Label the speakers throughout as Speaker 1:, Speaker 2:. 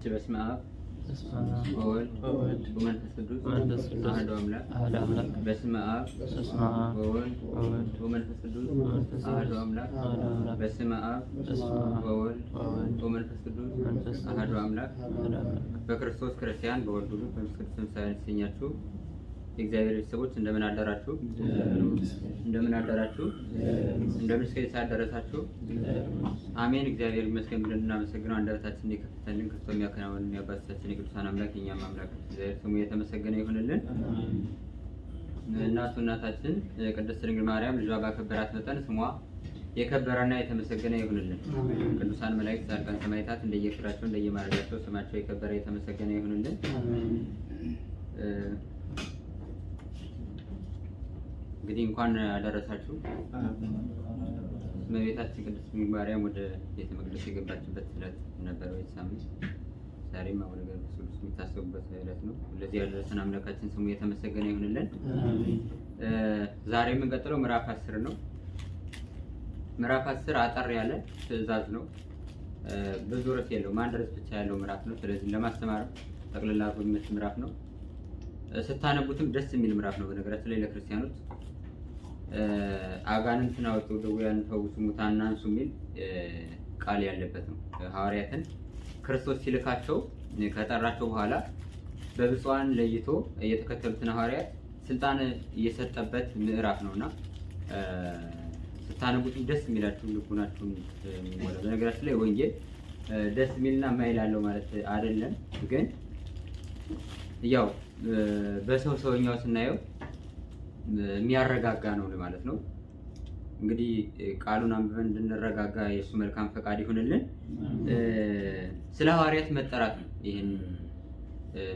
Speaker 1: በስመ አብ ወወልድ ወመንፈስ ቅዱስ አሐዱ አምላክ። በስመ አብ ወወልድ ወመንፈስ ቅዱስ አሐዱ አምላክ። በስመ አብ ወወልድ ወመንፈስ ቅዱስ አሐዱ አምላክ። በክርስቶስ ክርስቲያን በወልድ ሁሉ በመንፈስ ቅዱስ ሳይንስኛችሁ የእግዚአብሔር ቤተሰቦች እንደምን አደራችሁ? እንደምን አደራችሁ? እንደምን እስከ ሰዓት ደረሳችሁ? አሜን። እግዚአብሔር ይመስገን ብለን እናመሰግነው። አንደበታችንን የከፈተልን ክርስቶስ የሚያከናውንን የአባቶቻችን የቅዱሳን አምላክ የእኛም አምላክ እግዚአብሔር ስሙ የተመሰገነ ይሁንልን። እናታችን ቅድስት ድንግል ማርያም ልጇ ባከበራት መጠን ስሟ የከበረና የተመሰገነ ይሁንልን። ቅዱሳን መላእክት፣ ጻድቃን፣ ሰማዕታት እንደየክብራቸው እንደየማዕረጋቸው ስማቸው የከበረ የተመሰገነ ይሁንልን። እንግዲህ እንኳን አደረሳችሁ። እመቤታችን ቅድስት ድንግል ማርያም ወደ ቤተ መቅደስ የገባችበት ዕለት ነበር ወይ ሳምንት። ዛሬም አቡነ ገብረ ሥሉስ የሚታሰቡበት ዕለት ነው። ለዚህ ያደረሰን አምላካችን ስሙ የተመሰገነ ይሁንልን። ዛሬ የምንቀጥለው ምዕራፍ 10 ነው። ምዕራፍ 10 አጠር ያለ ትዕዛዝ ነው። ብዙ ርዕስ የለውም። አንድ ርዕስ ብቻ ያለው ምዕራፍ ነው። ስለዚህ ለማስተማር ጠቅልላ የሚመች ምዕራፍ ነው። ስታነቡትም ደስ የሚል ምዕራፍ ነው። በነገራችን ላይ ለክርስቲያኖች አጋንንትን አውጡ፣ ደዌያንን ፈውሱ፣ ሙታንን አንሱ የሚል ቃል ያለበት ነው። ሐዋርያትን ክርስቶስ ሲልካቸው ከጠራቸው በኋላ በብፁዓን ለይቶ የተከተሉትን ሐዋርያት ስልጣን የሰጠበት ምዕራፍ ነውና ስታነቡትም ደስ የሚላችሁ ልቡናችሁን የሚሞላ። በነገራችን ላይ ወንጌል ደስ የሚልና የማይላለው ማለት አይደለም፣ ግን ያው በሰው ሰውኛው ስናየው የሚያረጋጋ ነው ማለት ነው። እንግዲህ ቃሉን አንብበን እንድንረጋጋ የእሱ መልካም ፈቃድ ይሁንልን። ስለ ሐዋርያት መጠራት ነው። ይህን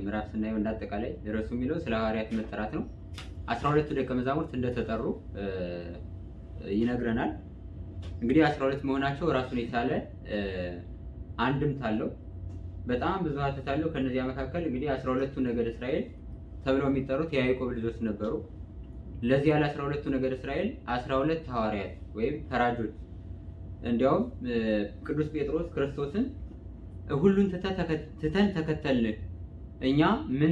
Speaker 1: ምዕራፍ ስናየው እንዳጠቃላይ ርዕሱ የሚለው ስለ ሐዋርያት መጠራት ነው። 12 ደቀ መዛሙርት እንደተጠሩ ይነግረናል። እንግዲህ 12 መሆናቸው ራሱን የቻለ አንድምታ አለው። በጣም ብዙ ሀተት አለው። ከነዚያ መካከል እንግዲህ 12ቱ ነገድ እስራኤል ተብለው የሚጠሩት የያዕቆብ ልጆች ነበሩ። ለዚህ ያለ 12ቱ ነገድ እስራኤል 12 ሐዋርያት ወይም ፈራጆች። እንዲያውም ቅዱስ ጴጥሮስ ክርስቶስን ሁሉን ትተን ተከተልን፣ እኛ ምን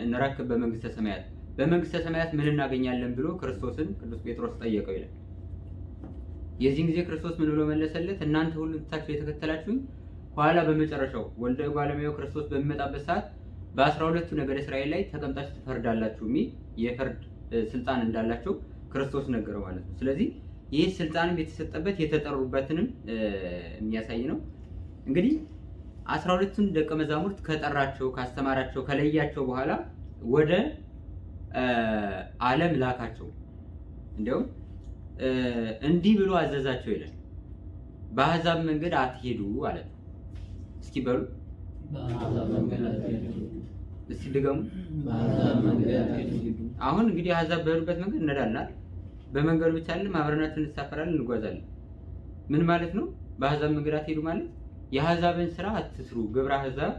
Speaker 1: እንረክብ በመንግስተ ሰማያት፣ በመንግስተ ሰማያት ምን እናገኛለን ብሎ ክርስቶስን ቅዱስ ጴጥሮስ ጠየቀው ይላል። የዚህን ጊዜ ክርስቶስ ምን ብሎ መለሰለት? እናንተ ሁሉን ትታችሁ የተከተላችሁኝ ኋላ በመጨረሻው ወልደ እጓለ እመሕያው ክርስቶስ በሚመጣበት ሰዓት በ12ቱ ነገድ እስራኤል ላይ ተቀምጣችሁ ትፈርዳላችሁ የሚል የፍርድ ስልጣን እንዳላቸው ክርስቶስ ነገረው ማለት ነው። ስለዚህ ይህ ስልጣንም የተሰጠበት የተጠሩበትንም የሚያሳይ ነው። እንግዲህ 12ቱን ደቀ መዛሙርት ከጠራቸው፣ ካስተማራቸው፣ ከለያቸው በኋላ ወደ ዓለም ላካቸው። እንዲያውም እንዲህ ብሎ አዘዛቸው ይላል፣ በአሕዛብ መንገድ አትሄዱ አለ። እስኪ በሉ እስኪ ድገሙ። አሁን እንግዲህ አሕዛብ በሄዱበት መንገድ እንሄዳለን። በመንገዱ ብቻ አይደለም፣ አብረናቸው እንሳፈራለን፣ እንጓዛለን። ምን ማለት ነው? በአሕዛብ መንገድ አትሄዱ ማለት የአሕዛብን ስራ አትስሩ፣ ግብረ አሕዛብ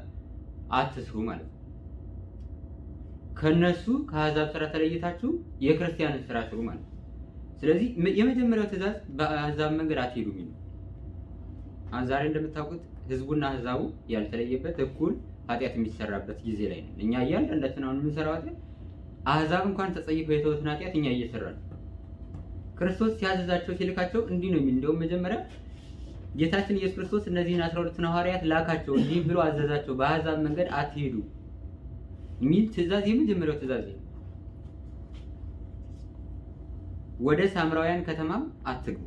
Speaker 1: አትስሩ ማለት ነው። ከነሱ ከአሕዛብ ስራ ተለይታችሁ የክርስቲያንን ስራ ስሩ ማለት ነው። ስለዚህ የመጀመሪያው ትእዛዝ በአሕዛብ መንገድ አትሄዱ የሚል ነው። ዛሬ እንደምታውቁት ህዝቡና አሕዛቡ ያልተለየበት እኩል ኃጢአት የሚሰራበት ጊዜ ላይ ነው። እኛ እያንዳንዳችን አሁን የምንሰራው ኃጢአት አሕዛብ እንኳን ተጸይፈው የተውትን ኃጢአት እኛ እየሰራን ነው። ክርስቶስ ሲያዘዛቸው ሲልካቸው እንዲህ ነው የሚል። እንደውም መጀመሪያ ጌታችን ኢየሱስ ክርስቶስ እነዚህን 12ቱን ሐዋርያት ላካቸው፣ እንዲህ ብሎ አዘዛቸው፣ በአሕዛብ መንገድ አትሄዱ የሚል ትእዛዝ የመጀመሪያው ትእዛዝ ነው። ወደ ሳምራውያን ከተማም አትግቡ።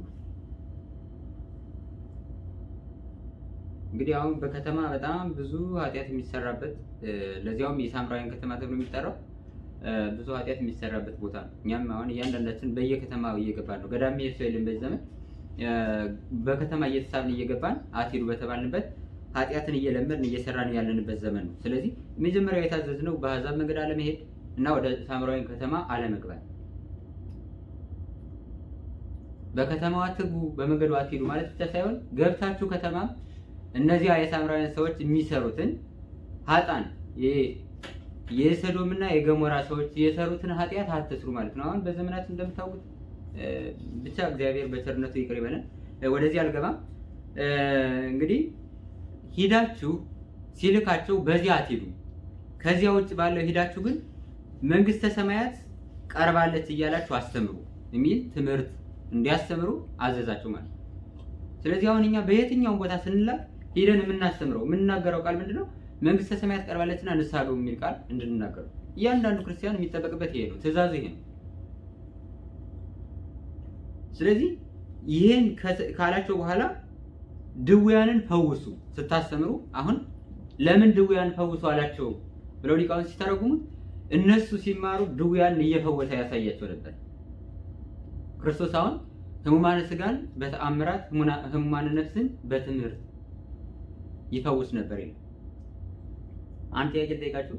Speaker 1: እንግዲህ አሁን በከተማ በጣም ብዙ ኃጢአት የሚሰራበት፣ ለዚያውም የሳምራውያን ከተማ ተብሎ የሚጠራው ብዙ ኃጢአት የሚሰራበት ቦታ ነው። እኛም አሁን እያንዳንዳችን በየከተማው እየገባን ነው። ገዳም ይሄድ ሰው የለም በዚህ ዘመን። በከተማ እየተሳብን እየገባን አትሄዱ በተባልንበት ኃጢአትን እየለመድን እየሰራን ያለንበት ዘመን ነው። ስለዚህ መጀመሪያው የታዘዝነው በአሕዛብ መንገድ አለመሄድ እና ወደ ሳምራውያን ከተማ አለመግባት። በከተማው አትግቡ፣ በመንገዱ አትሄዱ ማለት ብቻ ሳይሆን ገብታችሁ ከተማ እነዚያ የሳምራውያን ሰዎች የሚሰሩትን ኃጥአን የሰዶምና የገሞራ ሰዎች የሰሩትን ኃጢአት አትስሩ ማለት ነው። አሁን በዘመናችን እንደምታውቁት ብቻ እግዚአብሔር በቸርነቱ ይቅር ይበለን። ወደዚህ አልገባም። እንግዲህ ሂዳችሁ ሲልካቸው በዚያ አትሄዱ፣ ከዚያ ውጭ ባለው ሄዳችሁ ግን መንግስተ ሰማያት ቀርባለች እያላችሁ አስተምሩ የሚል ትምህርት እንዲያስተምሩ አዘዛቸው ማለት ነው። ስለዚህ አሁን እኛ በየትኛውም ቦታ ስንላክ ሄደን የምናስተምረው የምንናገረው ቃል ምንድነው? መንግስተ ሰማያት ቀርባለችና ንስሐ ግቡ የሚል ቃል እንድንናገረው እያንዳንዱ ክርስቲያን የሚጠበቅበት ይሄ ነው። ትእዛዙ ይሄ ነው። ስለዚህ ይሄን ካላቸው በኋላ ድውያንን ፈውሱ ስታስተምሩ፣ አሁን ለምን ድውያንን ፈውሱ አላቸው ብለው ሊቃውንት ሲተረጉሙት እነሱ ሲማሩ ድውያንን እየፈወሰ ያሳያቸው ነበር። ክርስቶስ አሁን ህሙማነ ስጋን በተአምራት ህሙማነ ነፍስን በትምህርት ይፈውስ ነበር ይላል። አንተ ጥያቄ ጠይቃችሁ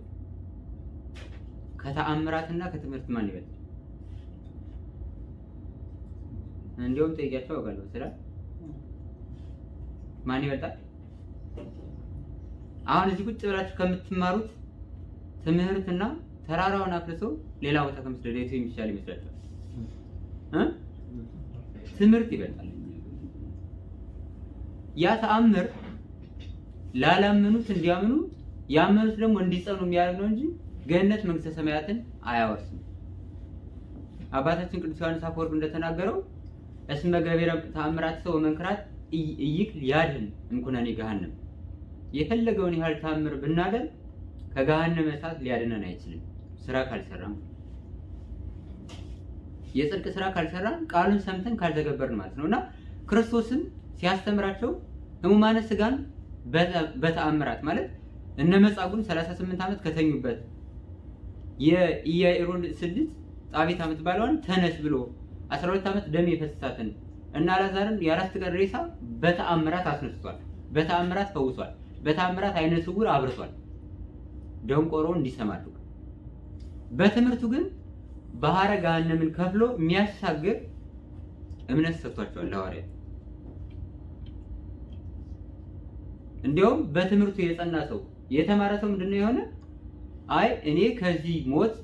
Speaker 1: ከተአምራትና ከትምህርት ማን ይበልጥ? እንዲያውም ጠይቂያቸው አውቃለሁ። ስለ ማን ይበልጣል? አሁን እዚህ ቁጭ ብላችሁ ከምትማሩት ትምህርትና ተራራውን አፍርሶ ሌላ ቦታ ከምትሄዱ የቱ የሚሻል ይመስላችኋል? ትምህርት ይበልጣል። ያ ተአምር ላላመኑት እንዲያምኑ ያመኑት ደግሞ እንዲጸኑ የሚያደርግ ነው እንጂ ገነት መንግስተ ሰማያትን አያወርስም። አባታችን ቅዱስ ዮሐንስ አፈወርቅ እንደተናገረው እስመ ገቢረ ተአምራት ሰው መንክራት ይክል ያድን እንኩነኔ ገሃነም፣ የፈለገውን ያህል ተአምር ብናደርግ ከገሃነመ እሳት ሊያድነን አይችልም። ስራ ካልሰራም የጽድቅ ስራ ካልሰራን ቃሉን ሰምተን ካልተገበርን ማለት ነውና ክርስቶስም ሲያስተምራቸው ህሙማነ ስጋን በተአምራት ማለት እነ መጻጉዕን 38 ዓመት ከተኙበት የኢያኢሮን ስልት ጣቢት የምትባለውን ተነስ ብሎ 12 ዓመት ደም የፈሰሳትን እና አልዓዛርን የአራት ቀን ሬሳ በተአምራት አስነስቷል። በተአምራት ፈውሷል። በተአምራት አይነ ስውር አብርቷል። ደንቆሮ እንዲሰማ አድርጓል። በትምህርቱ ግን ባህረ ገሃነምን ከፍሎ የሚያሻግር እምነት ሰጥቷቸዋል ለሐዋርያት። እንዲያውም በትምህርቱ የጸና ሰው የተማረ ሰው ምንድነው የሆነ? አይ እኔ ከዚህ ሞት፣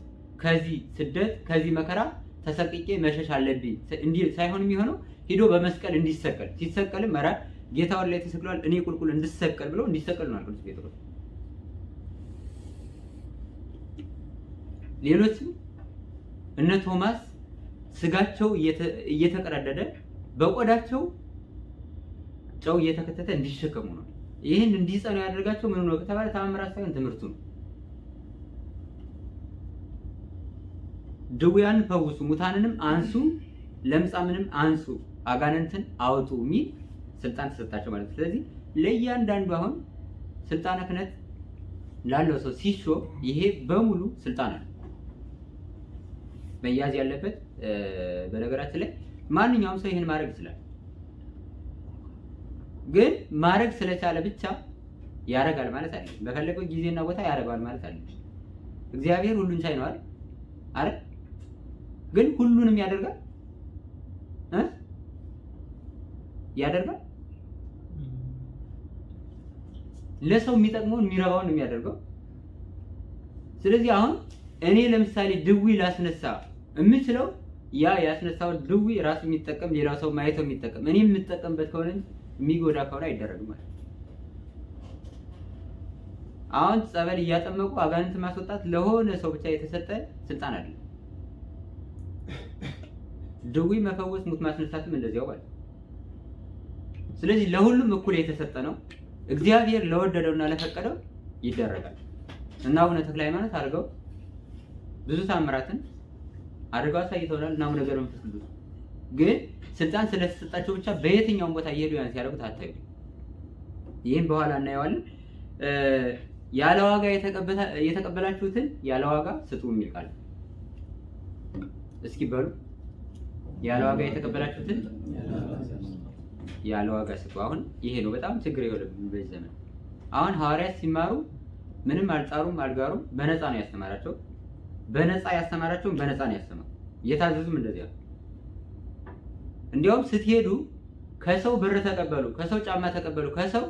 Speaker 1: ከዚህ ስደት፣ ከዚህ መከራ ተሰቅቄ መሸሽ አለብኝ እንዲህ ሳይሆን የሚሆነው ሄዶ በመስቀል እንዲሰቀል ሲሰቀልም መራ ጌታውን ላይ ተሰቅሏል፣ እኔ ቁልቁል እንድሰቀል ብሎ እንዲሰቀል ነው ቅዱስ ጴጥሮስ። ሌሎችም እነ ቶማስ ስጋቸው እየተቀዳደደ በቆዳቸው ጨው እየተከተተ እንዲሸከሙ ነው። ይህን እንዲጸኑ ያደርጋቸው ምን ነው ከተባለ ተአምራት ሳይሆን ትምህርቱ ነው። ድውያንን ፈውሱ፣ ሙታንንም አንሱ፣ ለምጻምንም አንሱ፣ አጋንንትን አውጡ የሚል ስልጣን ተሰጣቸው ማለት ነው። ስለዚህ ለእያንዳንዱ አሁን ስልጣነ ክህነት ላለው ሰው ሲሾም ይሄ በሙሉ ስልጣን አለ መያዝ ያለበት። በነገራችን ላይ ማንኛውም ሰው ይሄን ማድረግ ይችላል። ግን ማድረግ ስለቻለ ብቻ ያደርጋል ማለት አይደለም። በፈለገው ጊዜና ቦታ ያደርጋል ማለት አይደለም። እግዚአብሔር ሁሉን ቻይ ነው አይደል? ግን ሁሉንም ያደርጋል ያደርጋል። ለሰው የሚጠቅመውን የሚረባውን የሚያደርገው። ስለዚህ አሁን እኔ ለምሳሌ ድዊ ላስነሳ የምችለው ያ ያስነሳው ድዊ ራሱ የሚጠቀም ሌላው ሰው ማየተው የሚጠቀም እኔ የምጠቀምበት ከሆነ የሚጎዳ ከሆነ አይደረግም ማለት። አሁን ጸበል እያጠመቁ አጋንንት ማስወጣት ለሆነ ሰው ብቻ የተሰጠ ስልጣን አይደለም። ድዊ መፈወስ፣ ሙት ማስነሳትም እንደዚያው ማለት። ስለዚህ ለሁሉም እኩል የተሰጠ ነው። እግዚአብሔር ለወደደውና ለፈቀደው ይደረጋል እና አቡነ ተክለ ሃይማኖት አድርገው ብዙ ታምራትን አድርገው አሳይተውናል እና አቡነ ገብረ መንፈስ ቅዱስ ግን ስልጣን ስለተሰጣቸው ብቻ በየትኛውም ቦታ እየሄዱ ያን ሲያደርጉት አታዩ። ይህም በኋላ እናየዋለን። ያለ ዋጋ የተቀበላችሁትን ያለ ዋጋ ስጡ የሚል ቃል እስኪ በሉ። ያለ ዋጋ የተቀበላችሁትን ያለ ዋጋ ስጡ። አሁን ይሄ ነው በጣም ችግር የሆነብን በዚህ ዘመን። አሁን ሐዋርያት ሲማሩ ምንም አልጣሩም አልጋሩም፣ በነፃ ነው ያስተማራቸው። በነፃ ያስተማራቸውን በነፃ ነው ያስተማሩ። እየታዘዙም እንደዚያ። እንዲያውም ስትሄዱ ከሰው ብር ተቀበሉ፣ ከሰው ጫማ ተቀበሉ፣ ከሰው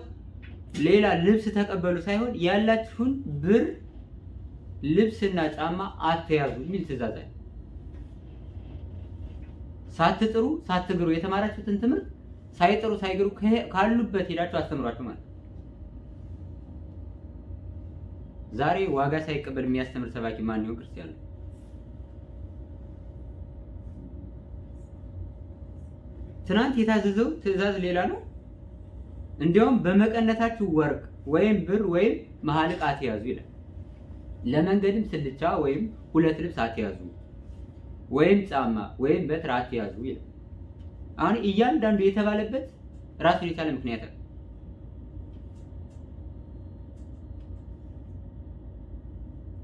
Speaker 1: ሌላ ልብስ ተቀበሉ ሳይሆን ያላችሁን ብር ልብስና ጫማ አትያዙ የሚል ትእዛዝ አለ። ሳትጥሩ ሳትግሩ የተማራችሁትን ትምህርት ሳይጥሩ ሳይግሩ ካሉበት ሄዳችሁ አስተምሯችሁ ማለት። ዛሬ ዋጋ ሳይቀበል የሚያስተምር ሰባኪ ማን ነው? ክርስቲያን ነው። ትናንት የታዘዘው ትእዛዝ ሌላ ነው። እንዲያውም በመቀነታችሁ ወርቅ ወይም ብር ወይም መሐልቅ አትያዙ ይላል። ለመንገድም ስልቻ ወይም 2 ልብስ አትያዙ ወይም ጫማ ወይም በትር አትያዙ ይላል። አሁን እያንዳንዱ የተባለበት ራሱን የቻለ ምክንያት ነው።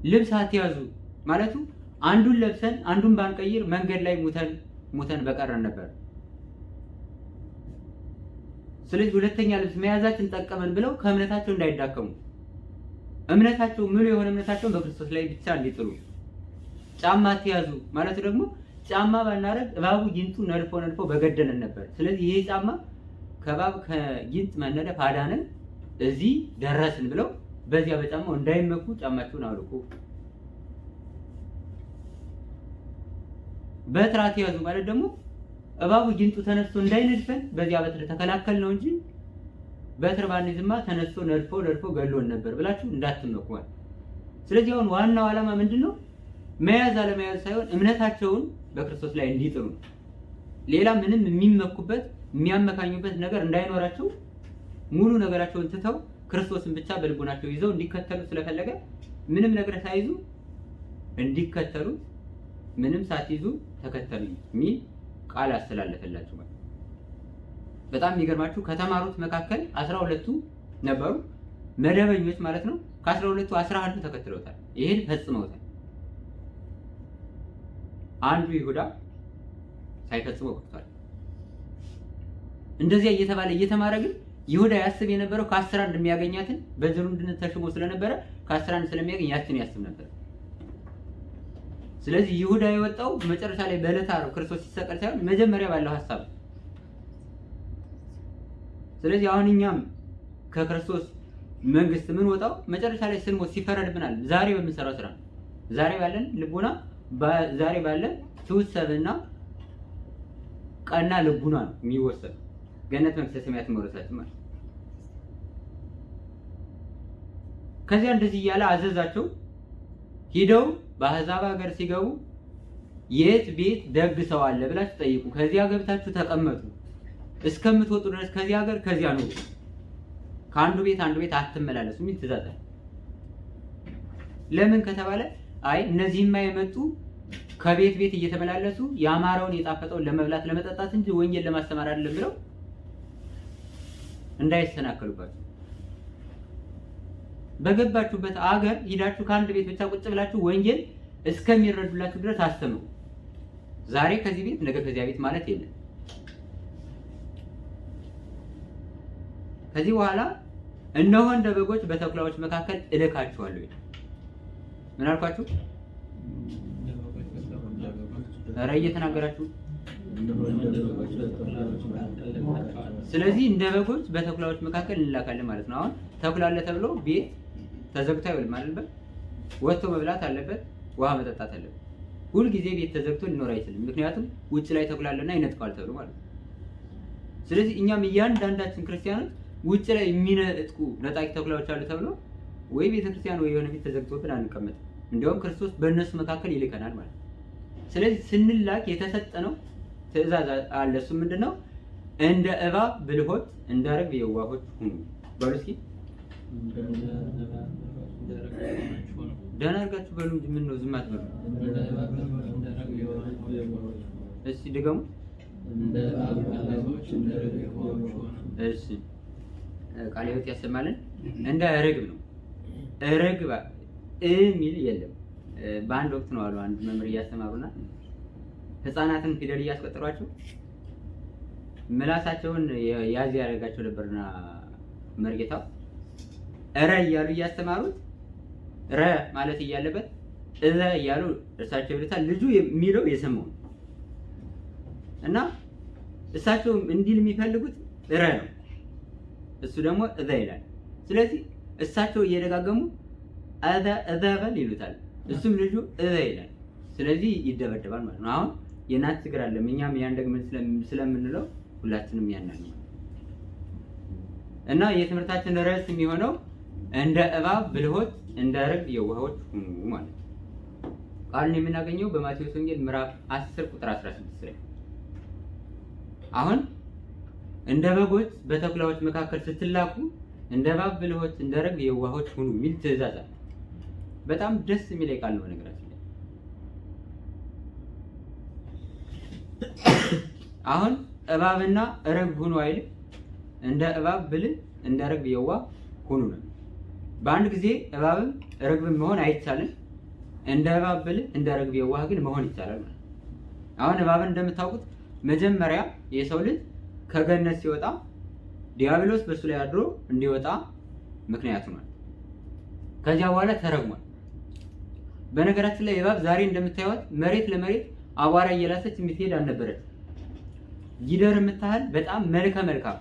Speaker 1: ልብስ አትያዙ ማለቱ አንዱን ለብሰን አንዱን ባንቀይር መንገድ ላይ ሙተን በቀረን ነበር። ስለዚህ ሁለተኛ ልብስ መያዛችን ጠቀመን ብለው ከእምነታቸው እንዳይዳከሙ እምነታቸው ሙሉ የሆነ እምነታቸውን በክርስቶስ ላይ ብቻ እንዲጥሉ። ጫማ አትያዙ ማለቱ ደግሞ ጫማ ባናረግ እባቡ ጊንጡ ነድፎ በገደለን ነበር። ስለዚህ ይሄ ጫማ ከባብ ከጊንጥ መነደፍ አዳነን፣ እዚህ ደረስን ብለው በዚያ በጫማው እንዳይመኩ ጫማቸውን አውልቁ። በትር አትያዙ ማለት ደግሞ እባቡ ጊንጡ ተነስቶ እንዳይነድፈን በዚያ በትር ተከላከል ነው እንጂ በትር ባንይዝማ ተነስቶ ነድፎ ገሎን ነበር ብላችሁ እንዳትመኩ ማለት። ስለዚህ አሁን ዋናው ዓላማ ምንድነው? መያዝ አለመያዝ ሳይሆን እምነታቸውን በክርስቶስ ላይ እንዲጥሩ ነው። ሌላ ምንም የሚመኩበት የሚያመካኙበት ነገር እንዳይኖራቸው ሙሉ ነገራቸውን ትተው ክርስቶስን ብቻ በልቦናቸው ይዘው እንዲከተሉ ስለፈለገ ምንም ነገር ሳይዙ እንዲከተሉ፣ ምንም ሳትይዙ ተከተሉኝ የሚል ቃል አስተላለፈላችሁ ማለት። በጣም የሚገርማችሁ ከተማሩት መካከል 12ቱ ነበሩ መደበኞች ማለት ነው። ከ12ቱ 11ዱ ተከትለውታል፣ ይሄን ፈጽመውታል። አንዱ ይሁዳ ሳይፈጽመው ቀርቷል። እንደዚያ እየተማረ ግን ይሁዳ ያስብ የነበረው ከ11 እንደሚያገኛትን በዝሩንድነት ተሽሞ ስለነበረ ከ11 ስለሚያገኝ ያችን ያስብ ነበር። ስለዚህ ይሁዳ የወጣው መጨረሻ ላይ በዕለተ ዓርብ ክርስቶስ ሲሰቀል ሳይሆን መጀመሪያ ባለው ሐሳብ። ስለዚህ አሁን እኛም ከክርስቶስ መንግስት ምን ወጣው መጨረሻ ላይ ስንሞት ሲፈረድብናል። ዛሬ በምንሰራው ስራ፣ ዛሬ ባለን ልቡና፣ ዛሬ ባለን ትውት ሰብዕና ቀና ልቡና ነው የሚወሰድ ገነት መንግስተ ሰማያት መውረሳችን ማለት። ከዚያ እንደዚህ እያለ አዘዛቸው። ሂደው በአሕዛብ ሀገር ሲገቡ የት ቤት ደግ ሰው አለ ብላችሁ ጠይቁ፣ ከዚያ ገብታችሁ ተቀመጡ፣ እስከምትወጡ ድረስ ከዚያ ሀገር ከዚያ ነው፣ ከአንዱ ቤት አትመላለሱ የሚል ትእዛዝ አለ። ለምን ከተባለ አይ እነዚህማ የመጡ ከቤት ቤት እየተመላለሱ ያማረውን የጣፈጠውን ለመብላት ለመጠጣት እንጂ ወንጌል ለማስተማር አይደለም ብለው እንዳይሰናከሉባችሁ። በገባችሁበት አገር ሂዳችሁ ከአንድ ቤት ብቻ ቁጭ ብላችሁ ወንጌል እስከሚረዱላችሁ ድረስ አስተምሩ። ዛሬ ከዚህ ቤት ነገ ከዚያ ቤት ማለት የለም። ከዚህ በኋላ እነሆ እንደ በጎች በተኩላዎች መካከል እልካችኋለሁ። ምን አልኳችሁ? ኧረ እየተናገራችሁ። ስለዚህ እንደ በጎች በተኩላዎች መካከል እንላካለን ማለት ነው። አሁን ተኩላ አለ ተብሎ ቤት ተዘግቶ አይውልም ማለት ወጥቶ መብላት አለበት፣ ውሃ መጠጣት አለበት። ሁል ጊዜ ቤት ተዘግቶ ሊኖር አይችልም። ምክንያቱም ውጭ ላይ ተኩላ አለና ይነጥቃል ተብሎ ማለት ነው። ስለዚህ እኛም እያንዳንዳችን ክርስቲያኖች ውጭ ላይ የሚነጥቁ ነጣቂ ተኩላዎች አሉ ተብሎ ወይ ቤተክርስቲያን ወይ የሆነ ቤት ተዘግቶብን አንቀመጥ። እንዲያውም ክርስቶስ በእነሱ መካከል ይልከናል ማለት ነው። ስለዚህ ስንላክ የተሰጠነው ትእዛዝ አለ። እሱ ምንድነው? እንደ እባብ ብልሆች እንደ ርግብ የዋሆች ሁኑ በሉ እስኪ። ደህና አድርጋችሁ በሉ እንጂ ምን ነው ዝም አትበሉ። እሺ ድገሙ። እሺ ቃለ ሕይወት ያሰማልን። እንደ ርግብ ነው። ርግብ የሚል የለም። በአንድ ወቅት ነው አሉ አንድ መምህር እያስተማሩና ህፃናትን ፊደል እያስቆጠሯቸው ምላሳቸውን ያዝ ያደርጋቸው ነበርና መርጌታው ረ እያሉ እያስተማሩት ረ ማለት እያለበት እዘ እያሉ እርሳቸው ይሉታል። ልጁ የሚለው የሰማው እና እሳቸው እንዲል የሚፈልጉት ረ ነው፣ እሱ ደግሞ እዘ ይላል። ስለዚህ እሳቸው እየደጋገሙ እዘ በል ይሉታል፣ እሱም ልጁ እዘ ይላል። ስለዚህ ይደበደባል ማለት ነው። አሁን የናት ችግር አለ። እኛም ያን ደግመን ስለምንለው ሁላችንም ያናል እና የትምህርታችን ርዕስ የሚሆነው እንደ እባብ ብልሆች እንደ ርግብ የዋሆች ሁኑ ማለት ነው። ቃሉን የምናገኘው በማቴዎስ ወንጌል ምዕራፍ 10 ቁጥር 16 ላይ። አሁን እንደ በጎች በተኩላዎች መካከል ስትላኩ እንደ እባብ ብልሆች እንደ ርግብ የዋሆች ሁኑ የሚል ትእዛዝ አለ። በጣም ደስ የሚል ቃል ነው ነገራችን ላይ። አሁን እባብና ርግብ ሁኑ አይልም። እንደ እባብ ብልህ እንደ ርግብ የዋህ ሁኑ ነው። በአንድ ጊዜ እባብም ርግብም መሆን አይቻልም። እንደ እባብ ብልህ እንደ ርግብ የዋህ ግን መሆን ይቻላል ማለት። አሁን እባብን እንደምታውቁት መጀመሪያ የሰው ልጅ ከገነት ሲወጣ ዲያብሎስ በሱ ላይ አድሮ እንዲወጣ ምክንያቱ ነው። ከዚያ በኋላ ተረግሟል። በነገራችን ላይ እባብ ዛሬ እንደምታዩት መሬት ለመሬት አቧራ እየላሰች የምትሄድ አልነበረች። ጊደር የምታህል በጣም መልከ መልካም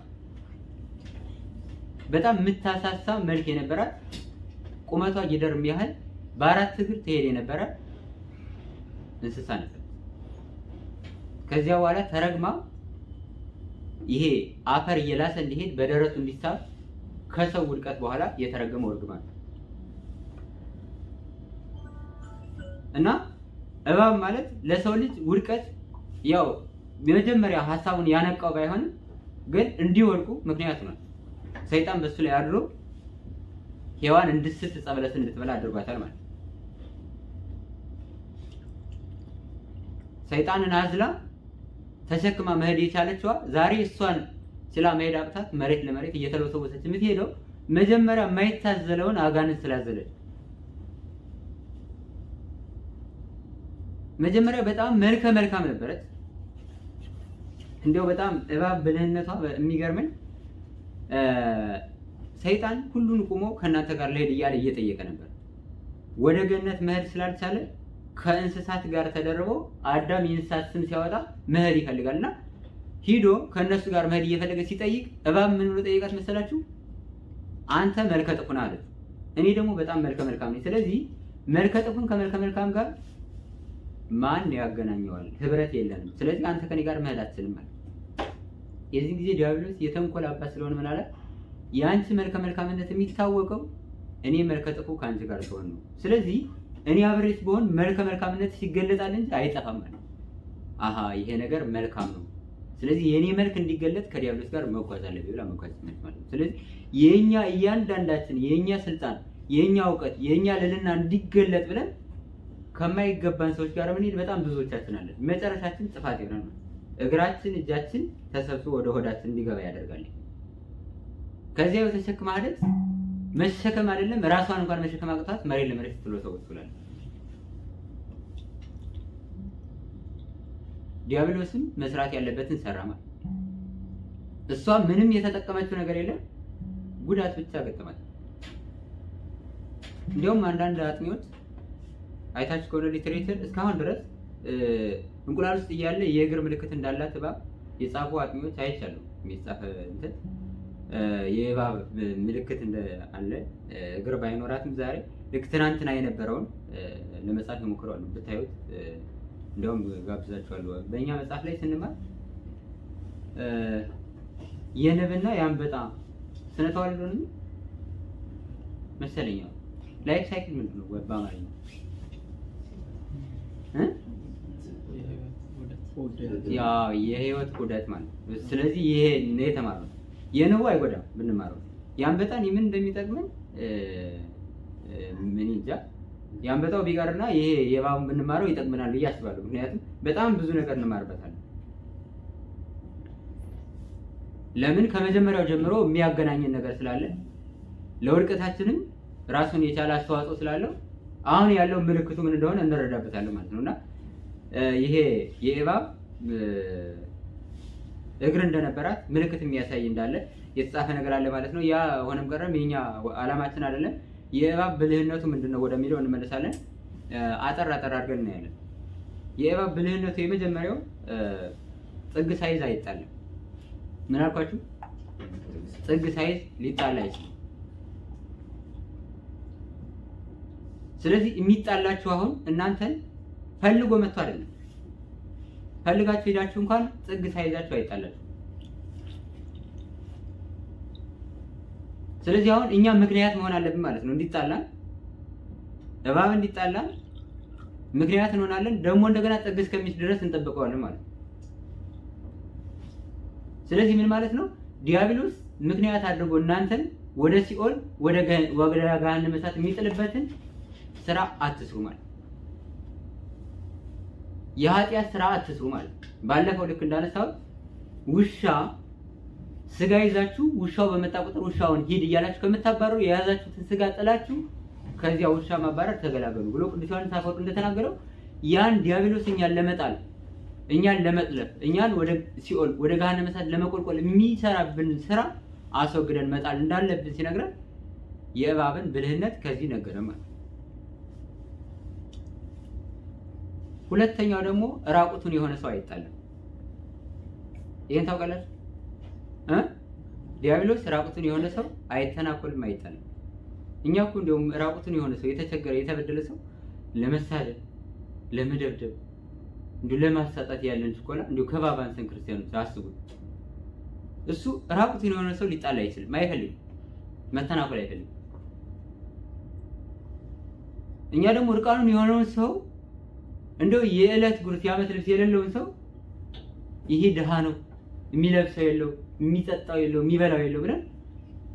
Speaker 1: በጣም የምታሳሳ መልክ የነበራት ቁመቷ ጊደር የሚያህል በአራት እግር ትሄድ የነበረ እንስሳ ነበር። ከዚያ በኋላ ተረግማ ይሄ አፈር እየላሰ እንዲሄድ በደረቱ እንዲሳብ ከሰው ውድቀት በኋላ የተረገመው እርግማን ነው። እና እባብ ማለት ለሰው ልጅ ውድቀት ያው የመጀመሪያ ሀሳቡን ያነቃው ባይሆንም ግን እንዲወድቁ ምክንያቱ ነው። ሰይጣን በሱ ላይ አድሮ ሔዋን እንድትስት ዕፀ በለስን እንድትበላ አድርጓታል ማለት ነው። ሰይጣንን አዝላ ተሸክማ መሄድ የቻለችዋ ዛሬ እሷን ስላ መሄድ አቅታት መሬት ለመሬት እየተለወሰወሰች የምትሄደው መጀመሪያ የማይታዘለውን አጋንንት ስላዘለች። መጀመሪያ በጣም መልከ መልካም ነበረች። እንዲያው በጣም እባብ ብልህነቷ የሚገርመኝ ሰይጣን ሁሉን ቁሞ ከእናንተ ጋር ልሄድ እያለ እየጠየቀ ነበር። ወደ ገነት መሄድ ስላልቻለ ከእንስሳት ጋር ተደርቦ አዳም የእንስሳት ስም ሲያወጣ መሄድ ይፈልጋልና ሂዶ ከእነሱ ጋር መሄድ እየፈለገ ሲጠይቅ እባብ ምን ብሎ ጠይቃት መሰላችሁ? አንተ መልከ ጥፉ ነህ አለች። እኔ ደግሞ በጣም መልከ መልካም ነኝ። ስለዚህ መልከ ጥፉን ከመልከ መልካም ጋር ማን ያገናኘዋል? ህብረት የለንም። ስለዚህ አንተ ከኔ ጋር መሄድ አትችልም ማለት። የዚህ ጊዜ ዲያብሎስ የተንኮል አባት ስለሆነ ምን አለ? የአንቺ መልከ መልካምነት የሚታወቀው እኔ መልከ ጥፉ ከአንቺ ጋር ስሆን ነው። ስለዚህ እኔ አብሬት ብሆን መልከ መልካምነት ሲገለጣል እንጂ አይጠፋም ማለት። አሃ ይሄ ነገር መልካም ነው። ስለዚህ የኔ መልክ እንዲገለጥ ከዲያብሎስ ጋር መጓዝ አለብኝ ብላ መጓዝ ማለት ነው። ስለዚህ የኛ እያንዳንዳችን የኛ ስልጣን፣ የኛ እውቀት፣ የኛ ልዕልና እንዲገለጥ ብለን ከማይገባን ሰዎች ጋር ምን በጣም ብዙዎቻችን አለን። መጨረሻችን ጥፋት ይሆናል። እግራችን እጃችን ተሰብስቦ ወደ ሆዳችን እንዲገባ ያደርጋል። ከዚያ የተሸክማ ሂደት መሸከም አይደለም ራሷን እንኳን መሸከም አቅቷት መሬት ለመሬት ትሎ ሰው ይችላል። ዲያብሎስም መስራት ያለበትን ሰራ ማለት። እሷ ምንም የተጠቀመችው ነገር የለም፣ ጉዳት ብቻ ገጠማት። እንዲያውም አንዳንድ አጥኚዎች አይታችሁ ከሆነ ሊትሬቸር እስካሁን ድረስ እንቁላል ውስጥ እያለ የእግር ምልክት እንዳላት እባብ የጻፉ አጥኚዎች አይቻሉ። የሚጻፍ እንትን የእባብ ምልክት እንዳለ እግር ባይኖራትም ዛሬ ልክ ትናንትና የነበረውን ለመጻፍ ይሞክራሉ። ብታዩት እንዲያውም ጋብዛችኋለሁ። በእኛ መጽሐፍ ላይ ስንማር የንብና የአንበጣ ስነ ተዋልዶ ነው መሰለኝ። ላይፍ ሳይክል ምንድን ነው በአማርኛ? ያው የህይወት ዑደት ማለት ነው። ስለዚህ ይሄ ነው የተማረው። የንቡ አይጎዳም ብንማረው። የአንበጣን ምን እንደሚጠቅመን ምን እንጃ። የአንበጣው ቢቀርና ይሄ የእባቡን ብንማረው ይጠቅመናል ብዬ አስባለሁ። ምክንያቱም በጣም ብዙ ነገር እንማርበታለን። ለምን ከመጀመሪያው ጀምሮ የሚያገናኘን ነገር ስላለ ለውድቀታችንም ራሱን የቻለ አስተዋጽኦ ስላለው አሁን ያለው ምልክቱ ምን እንደሆነ እንረዳበታለን ማለት ነውና ይሄ የእባብ እግር እንደነበራት ምልክት የሚያሳይ እንዳለ የተጻፈ ነገር አለ ማለት ነው። ያ ሆነም ቀረም የኛ ዓላማችን አይደለም። የእባብ ብልህነቱ ምንድነው ወደሚለው እንመለሳለን። አጠር አድርገን እናያለን። የእባብ ብልህነቱ የመጀመሪያው ጥግ ሳይዝ አይጣልም። ምን አልኳችሁ? ጥግ ሳይዝ ሊጣላ አይችልም። ስለዚህ የሚጣላችሁ አሁን እናንተን ፈልጎ መጥቶ አይደለም። ፈልጋችሁ ሄዳችሁ እንኳን ጥግ ሳይዛችሁ አይጣላችሁ። ስለዚህ አሁን እኛ ምክንያት መሆን አለብን ማለት ነው። እንዲጣላን እባብ እንዲጣላን ምክንያት እንሆናለን። ደግሞ እንደገና ጥግ እስከሚስ ድረስ እንጠብቀዋለን ማለት ነው። ስለዚህ ምን ማለት ነው? ዲያብሎስ ምክንያት አድርጎ እናንተን ወደ ሲኦል ወደ ገሃነመ እሳት የሚጥልበትን ስራ አትስሩ ማለት ነው። የኃጢአት ስራ አትስሩ ማለት ነው። ባለፈው ልክ እንዳነሳው ውሻ ስጋ ይዛችሁ ውሻው በመጣ ቁጥር ውሻውን ሂድ እያላችሁ ከምታባረሩ የያዛችሁትን ስጋ ጥላችሁ ከዚያ ውሻ ማባረር ተገላገሉ ብሎ ቅዱስ ዮሐንስ አፈወርቅ እንደተናገረው ያን ዲያብሎስ እኛን ለመጣል እኛን ለመጥለፍ እኛን ወደ ሲኦል ወደ ገሃነመ እሳት ለመቆልቆል የሚሰራብን ስራ አስወግደን መጣል እንዳለብን ሲነግረን የእባብን ብልህነት ከዚህ ነገረን ማለት ነው። ሁለተኛው ደግሞ ራቁቱን የሆነ ሰው አይጣልም። ይሄን ታውቃላችሁ? ዲያብሎስ ራቁቱን የሆነ ሰው አይተናኮልም፣ አይጣልም። እኛ እኮ እንደውም ራቁቱን የሆነ ሰው የተቸገረ የተበደለ ሰው ለመሳደብ፣ ለመደብደብ፣ እንዲሁ ለማሳጣት ያለን ችኮላ እንዲሁ ከባባንሰን ክርስቲያኖች አስቡት። እሱ ራቁቱን የሆነ ሰው ሊጣላ አይችልም፣ አይፈልግም፣ መተናኮል አይፈልግም። እኛ ደግሞ እርቃኑን የሆነውን ሰው እንደው የዕለት ጉርስ የዓመት ልብስ የሌለውን ሰው ይሄ ድሃ ነው፣ የሚለብሰው የለው፣ የሚጠጣው የለው፣ የሚበላው የለው ብለን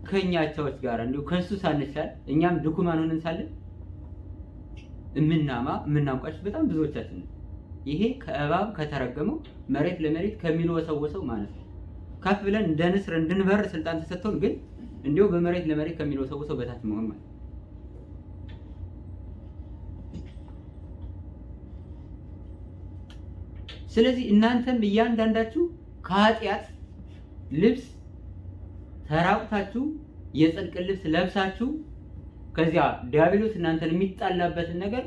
Speaker 1: ከኛ አቻዎች ጋር እንደው ከሱ ሳንሻል እኛም ድኩማን ሆነን ሳለን የምናውቃቸው በጣም ብዙዎቻችን ነው። ይሄ ከእባብ ከተረገመው መሬት ለመሬት ከሚልወሰወሰው ማለት ነው። ከፍ ብለን እንደ ንስር እንድንበር ስልጣን ተሰጥቶን ግን እንዲሁ በመሬት ለመሬት ከሚልወሰወሰው በታች መሆን ማለት ነው። ስለዚህ እናንተም እያንዳንዳችሁ ከኃጢአት ልብስ ተራቁታችሁ የጽድቅ ልብስ ለብሳችሁ ከዚያ ዲያብሎስ እናንተን የሚጣላበትን ነገር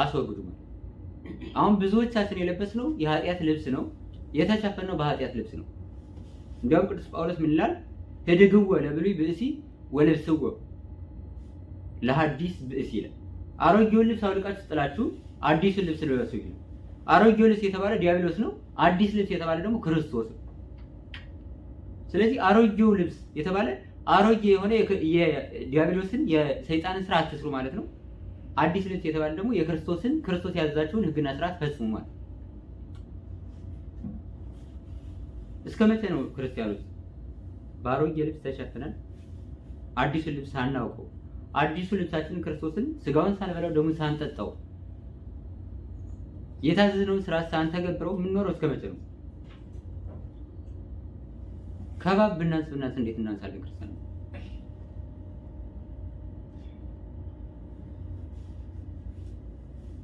Speaker 1: አስወግዱ ማለት። አሁን ብዙዎቻችን የለበስነው የኃጢአት ልብስ ነው፣ የተሸፈነው በኃጢአት ልብስ ነው። እንዲያውም ቅዱስ ጳውሎስ ምን ይላል? ህድግዎ ለብሉይ ብእሲ ወልብስዎ ለሐዲስ ብእሲ ይላል። አሮጌውን ልብስ አውልቃችሁ ጥላችሁ አዲሱን ልብስ ልበሱ ይላል። አሮጌው ልብስ የተባለ ዲያብሎስ ነው፣ አዲስ ልብስ የተባለ ደግሞ ክርስቶስ ነው። ስለዚህ አሮጌው ልብስ የተባለ አሮጌ የሆነ የዲያብሎስን የሰይጣንን ስራ አትስሩ ማለት ነው። አዲስ ልብስ የተባለ ደግሞ የክርስቶስን ክርስቶስ ያዘዛችሁን ህግና ስርዓት ፈጽሙ ማለት። እስከ መቼ ነው ክርስቲያኖች በአሮጌ ልብስ ተሸፍነን አዲሱን ልብስ ሳናውቀው አዲሱ ልብሳችንን ክርስቶስን ስጋውን ሳንበላው ደሙን ሳንጠጣው የታዘዝነውን ስራ ሳንተገብረው የምንኖረው እስከ መቼ ነው? ከባብ ብናንስ እንዴት እናንሳለን ክርስቲያን?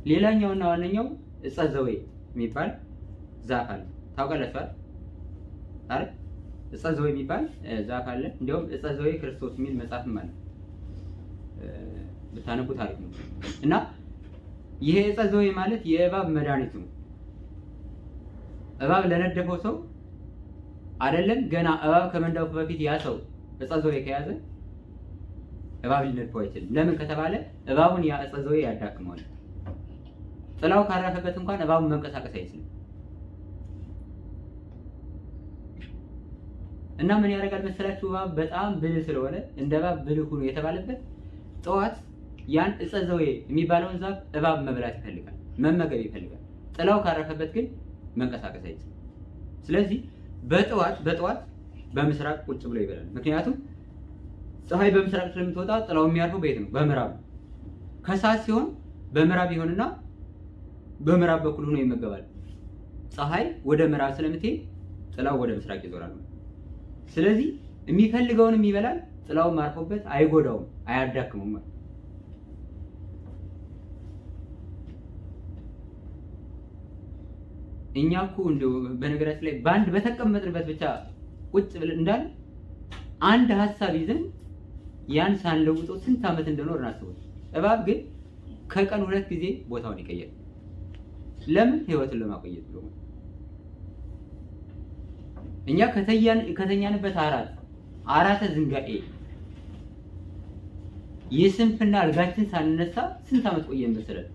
Speaker 1: ሌላኛውና ዋነኛው ዕፀ ዘዌ የሚባል ዛፍ አለ። ታውቃላችሁ አይደል? ዕፀ ዘዌ የሚባል ዛፍ አለ። እንዲያውም ዕፀ ዘዌ ክርስቶስ የሚል መጽሐፍም አለ። ብታነቡት አሪፍ ነው። እና ይሄ ዕፀ ዘዌ ማለት የእባብ መድኃኒት ነው። እባብ ለነደፈው ሰው አይደለም ገና እባብ ከመንደፉ በፊት ያ ሰው ዕፀ ዘዌ ከያዘ እባብ ሊነድፈው አይችልም። ለምን ከተባለ እባቡን ያ ዕፀ ዘዌ ያዳክመዋል። ጥላው ካረፈበት እንኳን እባቡን መንቀሳቀስ አይችልም። እና ምን ያደርጋል መሰላችሁ? እባብ በጣም ብልህ ስለሆነ እንደ እባብ ብልህ ሁኑ የተባለበት ጠዋት ያን ዕፀ ዘዌ የሚባለውን ዛፍ እባብ መብላት ይፈልጋል፣ መመገብ ይፈልጋል። ጥላው ካረፈበት ግን መንቀሳቀስ አይችልም። ስለዚህ በጠዋት በምስራቅ ቁጭ ብሎ ይበላል። ምክንያቱም ፀሐይ በምስራቅ ስለምትወጣ ጥላው የሚያርፈው በየት ነው? በምዕራብ። ከሰዓት ሲሆን በምዕራብ ይሆንና በምዕራብ በኩል ሆኖ ይመገባል። ፀሐይ ወደ ምዕራብ ስለምትሄድ ጥላው ወደ ምስራቅ ይዞራል። ስለዚህ የሚፈልገውንም ይበላል፣ ጥላውም አርፎበት አይጎዳውም፣ አያዳክመውም ማለት። እኛ እኮ እንደው በነገራችን ላይ በአንድ በተቀመጥንበት ብቻ ቁጭ ብለን እንዳለ አንድ ሀሳብ ይዘን ያን ሳንለውጠው ስንት ዓመት እንደኖር እናስበው። እባብ ግን ከቀን 2 ጊዜ ቦታውን ይቀየራል። ለምን? ህይወትን ለማቆየት ብሎ። እኛ ከተኛንበት አራተ ዝንጋኤ የስንፍና አልጋችን ሳንነሳ ስንት ዓመት ቆየን መሰለን።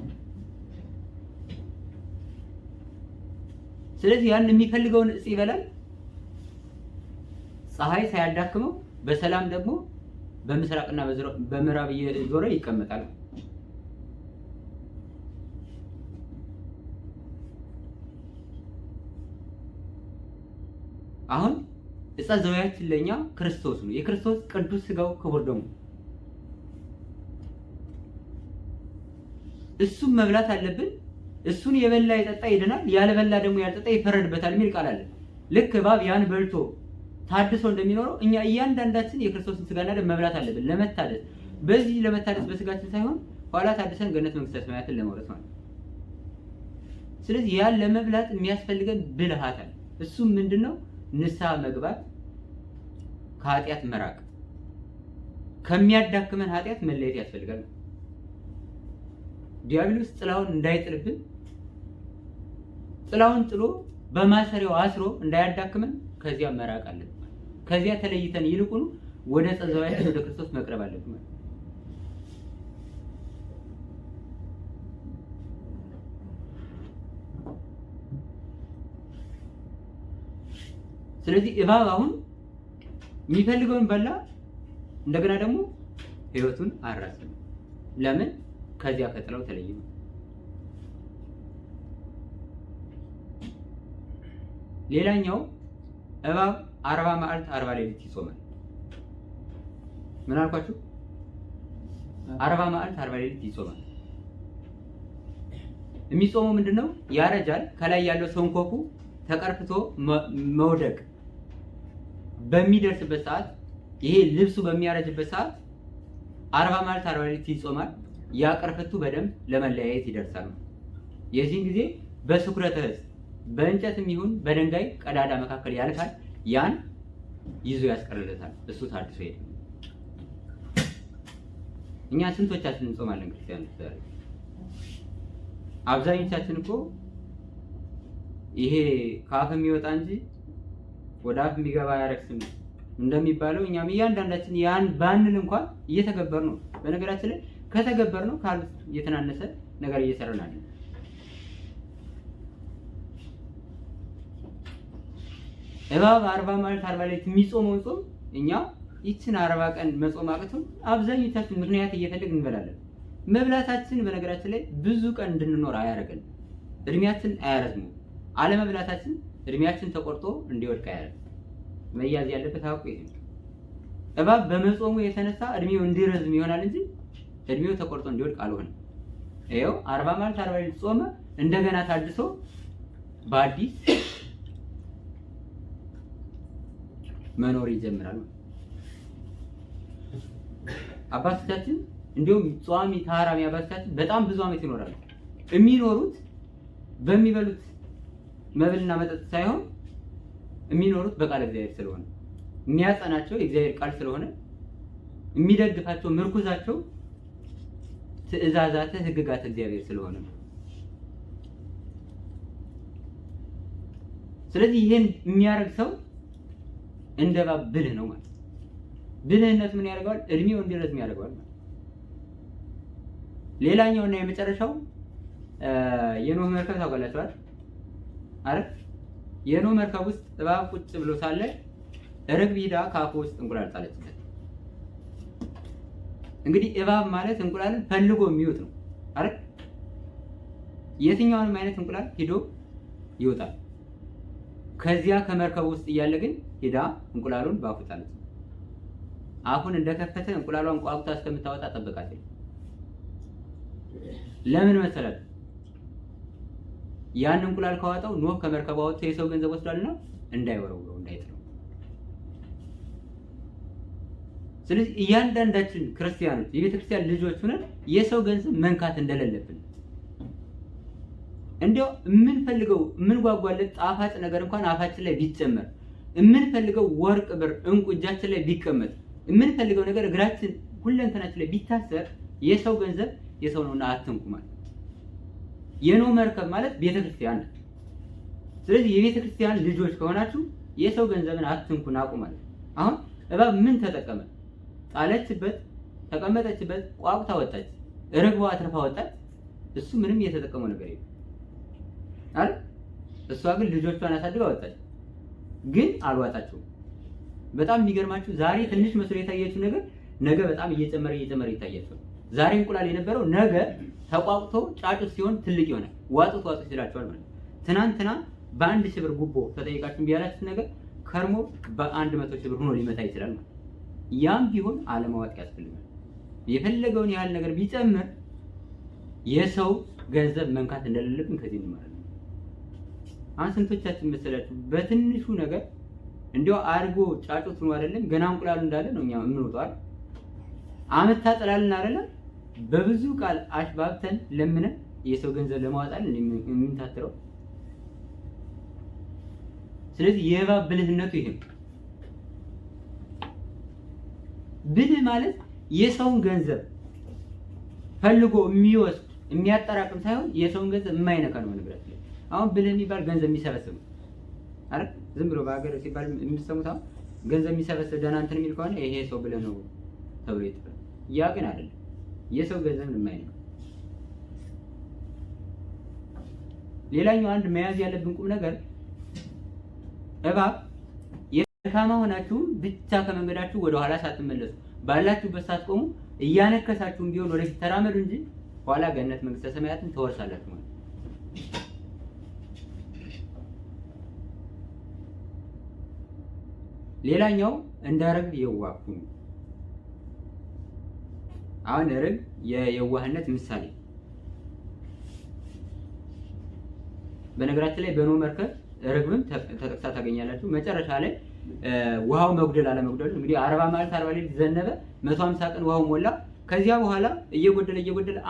Speaker 1: ስለዚህ ያን የሚፈልገውን እጽ ይበላል፣ ፀሐይ ሳያዳክመው በሰላም ደግሞ በምስራቅና በምዕራብ እየዞረ ይቀመጣል። አሁን ዕፀ ዘወያችን ለኛ ክርስቶስ ነው። የክርስቶስ ቅዱስ ስጋው ክቡር ደሙ እሱም መብላት አለብን። እሱን የበላ የጠጣ ይድናል፣ ያልበላ ደግሞ ያልጠጣ ይፈረድበታል የሚል ቃል አለ። ልክ እባብ ያን በልቶ ታድሶ እንደሚኖረው እኛ እያንዳንዳችን የክርስቶስን ስጋና ደም መብላት አለብን ለመታደስ። በዚህ ለመታደስ በስጋችን ሳይሆን ኋላ ታድሰን ገነት መንግስተ ሰማያትን ለመውረስ ማለት ነው። ስለዚህ ያን ለመብላት የሚያስፈልገን ብልሃት አለ። እሱም ምንድነው? ንስሐ መግባት፣ ከኃጢአት መራቅ፣ ከሚያዳክመን ኃጢአት መለየት ያስፈልጋል። ዲያብሎስ ጥላውን እንዳይጥልብን ጥላውን ጥሎ በማሰሪያው አስሮ እንዳያዳክመን ከዚያ መራቅ አለብን። ከዚያ ተለይተን ይልቁኑ ወደ ዕፀ ዘወያችን ወደ ክርስቶስ መቅረብ አለብን። ስለዚህ እባብ አሁን የሚፈልገውን በላ፣ እንደገና ደግሞ ህይወቱን አራዘመ። ለምን? ከዚያ ከጥላው ተለየ። ሌላኛው እባብ 40 መዓልት 40 ሌሊት ይጾማል። ምን አልኳችሁ? 40 መዓልት 40 ሌሊት ይጾማል። የሚጾመው ምንድነው? ያረጃል። ከላይ ያለው ሰንኮፉ ተቀርፍቶ መውደቅ በሚደርስበት ሰዓት፣ ይሄ ልብሱ በሚያረጅበት ሰዓት 40 መዓልት 40 ሌሊት ይጾማል። ያ ቅርፍቱ በደንብ ለመለያየት ይደርሳል። የዚህን ጊዜ በስኩረተ ሕዝብ በእንጨትም ይሁን በድንጋይ ቀዳዳ መካከል ያልፋል። ያን ይዞ ያስቀርለታል። እሱ ታድሶ ይሄዳል። እኛ ስንቶቻችን እንጾማለን ክርስቲያኖች? ዛሬ አብዛኞቻችን እኮ ይሄ ከአፍ የሚወጣ እንጂ ወደ አፍ የሚገባ አያረክስም እንደሚባለው እኛም እያንዳንዳችን ያን ባንል እንኳን እየተገበር ነው። በነገራችን ላይ ከተገበር ነው ካሉት እየተናነሰ ነገር እየሰራን አለን። እባብ 40 መዓልት 40 ሌሊት የሚጾመውን ጾም እኛ ይችን 40 ቀን መጾም አቅቶን አብዛኞቻችን ምክንያት እየፈለግን እንበላለን። መብላታችን በነገራችን ላይ ብዙ ቀን እንድንኖር አያደርገን፣ እድሜያችን አያረዝምም። አለመብላታችን እድሜያችን ተቆርጦ እንዲወድቅ አያደርግም። መያዝ ያለበት አውቁ ይሄ ነው። እባብ በመጾሙ የተነሳ እድሜው እንዲረዝም ይሆናል እንጂ እድሜው ተቆርጦ እንዲወድቅ አልሆነም። ይኸው 40 መዓልት 40 ሌሊት ጾመ፣ እንደገና ታድሶ በአዲስ መኖር ይጀምራል። አባቶቻችን እንዲሁም ጿሚ ታራሚ አባቶቻችን በጣም ብዙ ዓመት ይኖራሉ። የሚኖሩት በሚበሉት መብልና መጠጥ ሳይሆን የሚኖሩት በቃለ እግዚአብሔር ስለሆነ፣ የሚያጸናቸው የእግዚአብሔር ቃል ስለሆነ፣ የሚደግፋቸው ምርኩዛቸው ትእዛዛተ ሕግጋተ እግዚአብሔር ስለሆነ ነው። ስለዚህ ይሄን የሚያደርግ ሰው እንደ እባብ ብልህ ነው ማለት። ብልህነት ምን ያደርገዋል? እድሜው እንዲረዝም ያደርገዋል ማለት። ሌላኛውና የመጨረሻው የኖህ መርከብ ታውቃላችኋል አይደል? የኖህ መርከብ ውስጥ እባብ ቁጭ ብሎ ሳለ ርግብ ሂዳ ከአፉ ውስጥ እንቁላል ጣለችበት። እንግዲህ እባብ ማለት እንቁላልን ፈልጎ የሚውጥ ነው አይደል? የትኛውንም አይነት እንቁላል ሂዶ ይወጣል። ከዚያ ከመርከቡ ውስጥ እያለ ግን ሂዳ እንቁላሉን በአፉ ጣለች። አፉን እንደከፈተ እንቁላሏን ቋቁታ እስከምታወጣ ጠበቃት። ለምን መሰላል? ያን እንቁላል ካወጣው ኖህ ከመርከቡ አወጥቶ የሰው ገንዘብ ወስዷልና እንዳይወረውረው እንዳይጥለው። ስለዚህ እያንዳንዳችን ክርስቲያኖች የቤተ ክርስቲያን ልጆች ሆነን የሰው ገንዘብ መንካት እንደሌለብን፣ እንዲያው የምንፈልገው የምንጓጓለት ጣፋጭ ነገር እንኳን አፋችን ላይ ቢጨመር፣ የምንፈልገው ወርቅ ብር እንቁ እጃችን ላይ ቢቀመጥ፣ የምንፈልገው ነገር እግራችን ሁለንተናችን ላይ ቢታሰር የሰው ገንዘብ የሰው ነውና አትንኩ ማለት። የኖህ መርከብ ማለት ቤተ ክርስቲያን ነው። ስለዚህ የቤተ ክርስቲያን ልጆች ከሆናችሁ የሰው ገንዘብን አትንኩ ናቁ ማለት። አሁን እባብ ምን ተጠቀመ? ጣለችበት፣ ተቀመጠችበት፣ ቋቁታ ወጣች፣ ርግቧ አትርፋ ወጣች። እሱ ምንም የተጠቀመው ነገር የለም አይደል? እሷ ግን ልጆቿን አሳድጋ ወጣች፣ ግን አልዋጣቸውም። በጣም የሚገርማችሁ ዛሬ ትንሽ መስሎ የታያችሁ ነገር ነገ በጣም እየጨመረ ይታያችኋል። ዛሬ እንቁላል የነበረው ነገ ተቋቁቶ ጫጩት ሲሆን ትልቅ ይሆናል። ዋጡት ይላችኋል ማለት ነው። ትናንትና በአንድ ሺህ ብር ጉቦ ተጠይቃችሁ ቢያላችሁ ነገር ከርሞ በ100 ሺህ ብር ሆኖ ሊመታ ይችላል ማለት ነው። ያም ቢሆን አለማዋጥ ያስፈልጋል። የፈለገውን ያህል ነገር ቢጨምር የሰው ገንዘብ መንካት እንደሌለብን ከዚህ እንማራለን። አሁን ስንቶቻችን መሰላችሁ በትንሹ ነገር እንዲያው አድርጎ ጫጩት ነው አይደለም ገና እንቁላሉ እንዳለ ነው እኛ የምንወጣው አመት ታጠላልን አይደለም በብዙ ቃል አሽባብተን ለምነን የሰው ገንዘብ ለማውጣት የምንታትረው። ስለዚህ የእባብ ብልህነቱ ይሄ ብልህ ማለት የሰውን ገንዘብ ፈልጎ የሚወስድ የሚያጠራቅም ሳይሆን የሰውን ገንዘብ የማይነካ ነው ነገራችን። አሁን ብልህ የሚባል ገንዘብ የሚሰበስብ አይደል? ዝም ብሎ በሀገር ሲባል የምትሰሙት አሁን ገንዘብ የሚሰበስብ ደህና እንትን የሚል ከሆነ ይሄ ሰው ብልህ ነው ተብሎ ይጥላል። ያ ግን አይደለም። የሰው ገንዘብ የማይነካ። ሌላኛው አንድ መያዝ ያለብን ቁም ነገር እባብ የደካማ ሆናችሁ ብቻ ከመንገዳችሁ ወደ ኋላ ሳትመለሱ ባላችሁበት ሳትቆሙ እያነከሳችሁም ቢሆን ወደፊት ተራመዱ እንጂ ኋላ ገነት መንግስተ ሰማያትን ተወርሳላችሁ ማለት። ሌላኛው እንደ ርግብ የዋህ ሁኑ። አሁን ርግብ የየዋህነት ምሳሌ። በነገራችን ላይ በኖህ መርከብ ርግብም ተጠቅሳ ታገኛላችሁ። መጨረሻ ላይ ውሃው መጉደል አለመጉደሉ እንግዲህ 40 ማለት 40 ሌሊት ዘነበ፣ 150 ቀን ውሃው ሞላ። ከዚያ በኋላ እየጎደለ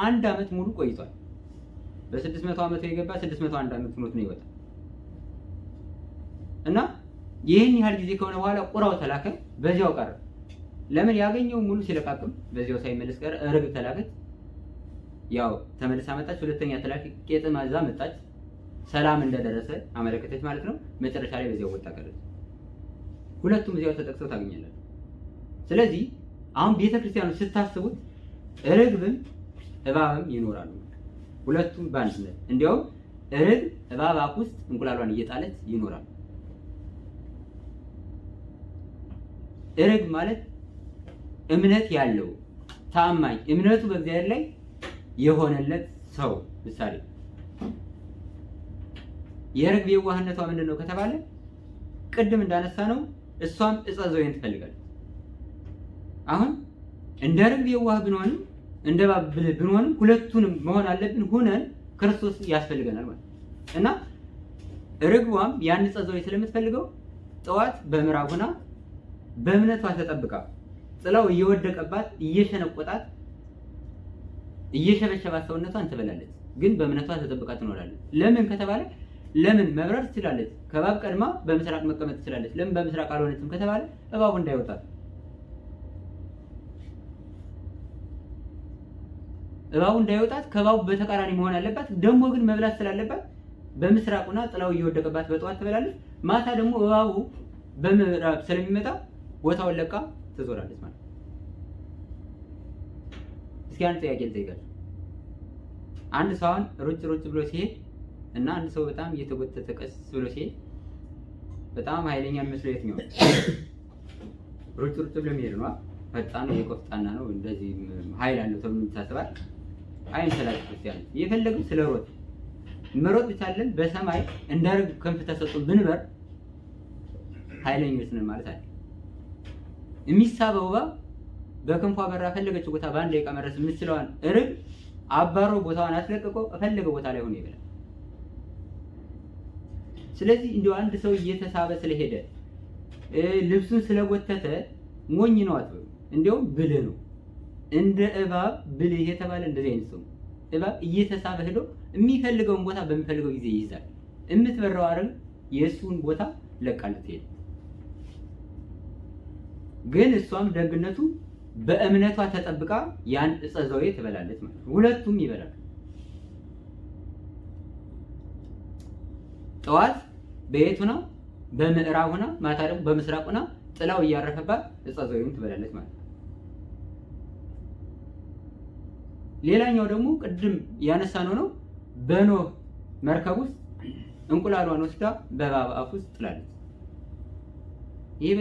Speaker 1: አንድ አመት ሙሉ ቆይቷል። በ600 አመቱ የገባ 601 አመት ሆኖት ነው ይወጣ እና ይህን ያህል ጊዜ ከሆነ በኋላ ቁራው ተላከ፣ በዚያው ቀረ። ለምን ያገኘው ሙሉ ሲለቃቅም በዚያው ሳይመለስ ቀረ። ርግብ ተላከች፣ ያው ተመልሳ መጣች። ሁለተኛ ተላከ፣ ቄጥማ እዛ መጣች፣ ሰላም እንደደረሰ አመለከተች ማለት ነው። መጨረሻ ላይ በዚያው ወጣ ቀረች። ሁለቱም እዚያው ተጠቅሰው ታገኛላችሁ። ስለዚህ አሁን ቤተክርስቲያኑ ስታስቡት ርግብም እባብም ይኖራሉ፣ ሁለቱም በአንድነት። እንዲያውም ርግብ እባብ አፍ ውስጥ እንቁላሏን እየጣለች ይኖራሉ። ርግብ ማለት እምነት ያለው ታማኝ፣ እምነቱ በእግዚአብሔር ላይ የሆነለት ሰው ምሳሌ። የርግብ የዋህነቷ ምንድነው ከተባለ ቅድም እንዳነሳ ነው እሷም ዕፀ ዘወይን ትፈልጋለች። አሁን እንደ ርግብ የዋህ ብንሆንም እንደ እባብ ብልህ ብንሆንም ሁለቱንም መሆን አለብን። ሁነን ክርስቶስ ያስፈልገናል ማለት እና ርግቧም ያን ዕፀ ዘወይ ስለምትፈልገው ጠዋት በምዕራብ ሆና በእምነቷ ተጠብቃ ጥላው እየወደቀባት እየሸነቆጣት እየሸበሸባት ሰውነቷን ትበላለች። ግን በእምነቷ ተጠብቃ ትኖራለች። ለምን ከተባለ ለምን መብረር ትችላለች። ከእባብ ቀድማ በምስራቅ መቀመጥ ትችላለች። ለምን በምስራቅ አልሆነችም ከተባለ እባቡ እንዳይወጣት። እባቡ እንዳይወጣት ከእባቡ በተቃራኒ መሆን አለባት። ደግሞ ግን መብላት ስላለባት በምስራቁና ጥላው እየወደቀባት በጠዋት ትበላለች። ማታ ደግሞ እባቡ በምዕራብ ስለሚመጣ ቦታውን ለቃ ትዞራለች ማለት። እስኪ አንድ ጥያቄ ልጠይቃችሁ። አንድ ሰው አሁን ሩጭ ብሎ ሲሄድ እና አንድ ሰው በጣም እየተጎተተ ቀስ ብሎ ሲሄድ በጣም ኃይለኛ የሚመስለው የትኛው? ሩጭ ብሎ የሚሄድ ነው። ፈጣን ነው፣ የቆፍጣና ነው፣ እንደዚህ ኃይል አለው ተብሎ ይታሰባል። አይን ሰላጭ ክርስቲያን የፈለገው ስለ ሮጥ መሮጥ ብቻ አይደለም፣ በሰማይ እንደ ርግብ ክንፍ ተሰጥቶን ብንበር ኃይለኞች ነን ማለት አይደል። የሚሳበው እባብ በክንፏ በራ ፈለገችው ቦታ በአንድ ደቂቃ መድረስ የምትችለዋን ርግብ አባሮ ቦታዋን አስለቅቆ ፈለገው ቦታ ላይ ሆኖ ይበላል። ስለዚህ እንዲሁ አንድ ሰው እየተሳበ ስለሄደ ልብሱን ስለጎተተ ሞኝ ነው አትበሉ። እንዲያውም ብልህ ነው። እንደ እባብ ብልህ የተባለ እንደዚህ አይነት ሰው። እባብ እየተሳበ ሄዶ የሚፈልገውን ቦታ በሚፈልገው ጊዜ ይይዛል። የምትበረው ርግብ የእሱን ቦታ ለቃለት ትሄድ። ግን እሷም ደግነቱ በእምነቷ ተጠብቃ ያን ዕፀ ዘወይ ትበላለች ማለት ነው። ሁለቱም ይበላሉ። ጠዋት በየት ሆና በምዕራብ ሆና ማታ ደግሞ በምስራቅ ሆና ጥላው እያረፈባት ዕፀ ዘወይን ትበላለች ማለት ነው። ሌላኛው ደግሞ ቅድም ያነሳነው ነው። በኖህ መርከብ ውስጥ እንቁላሏን ወስዳ በእባብ አፍ ውስጥ ጥላለች። ይሄ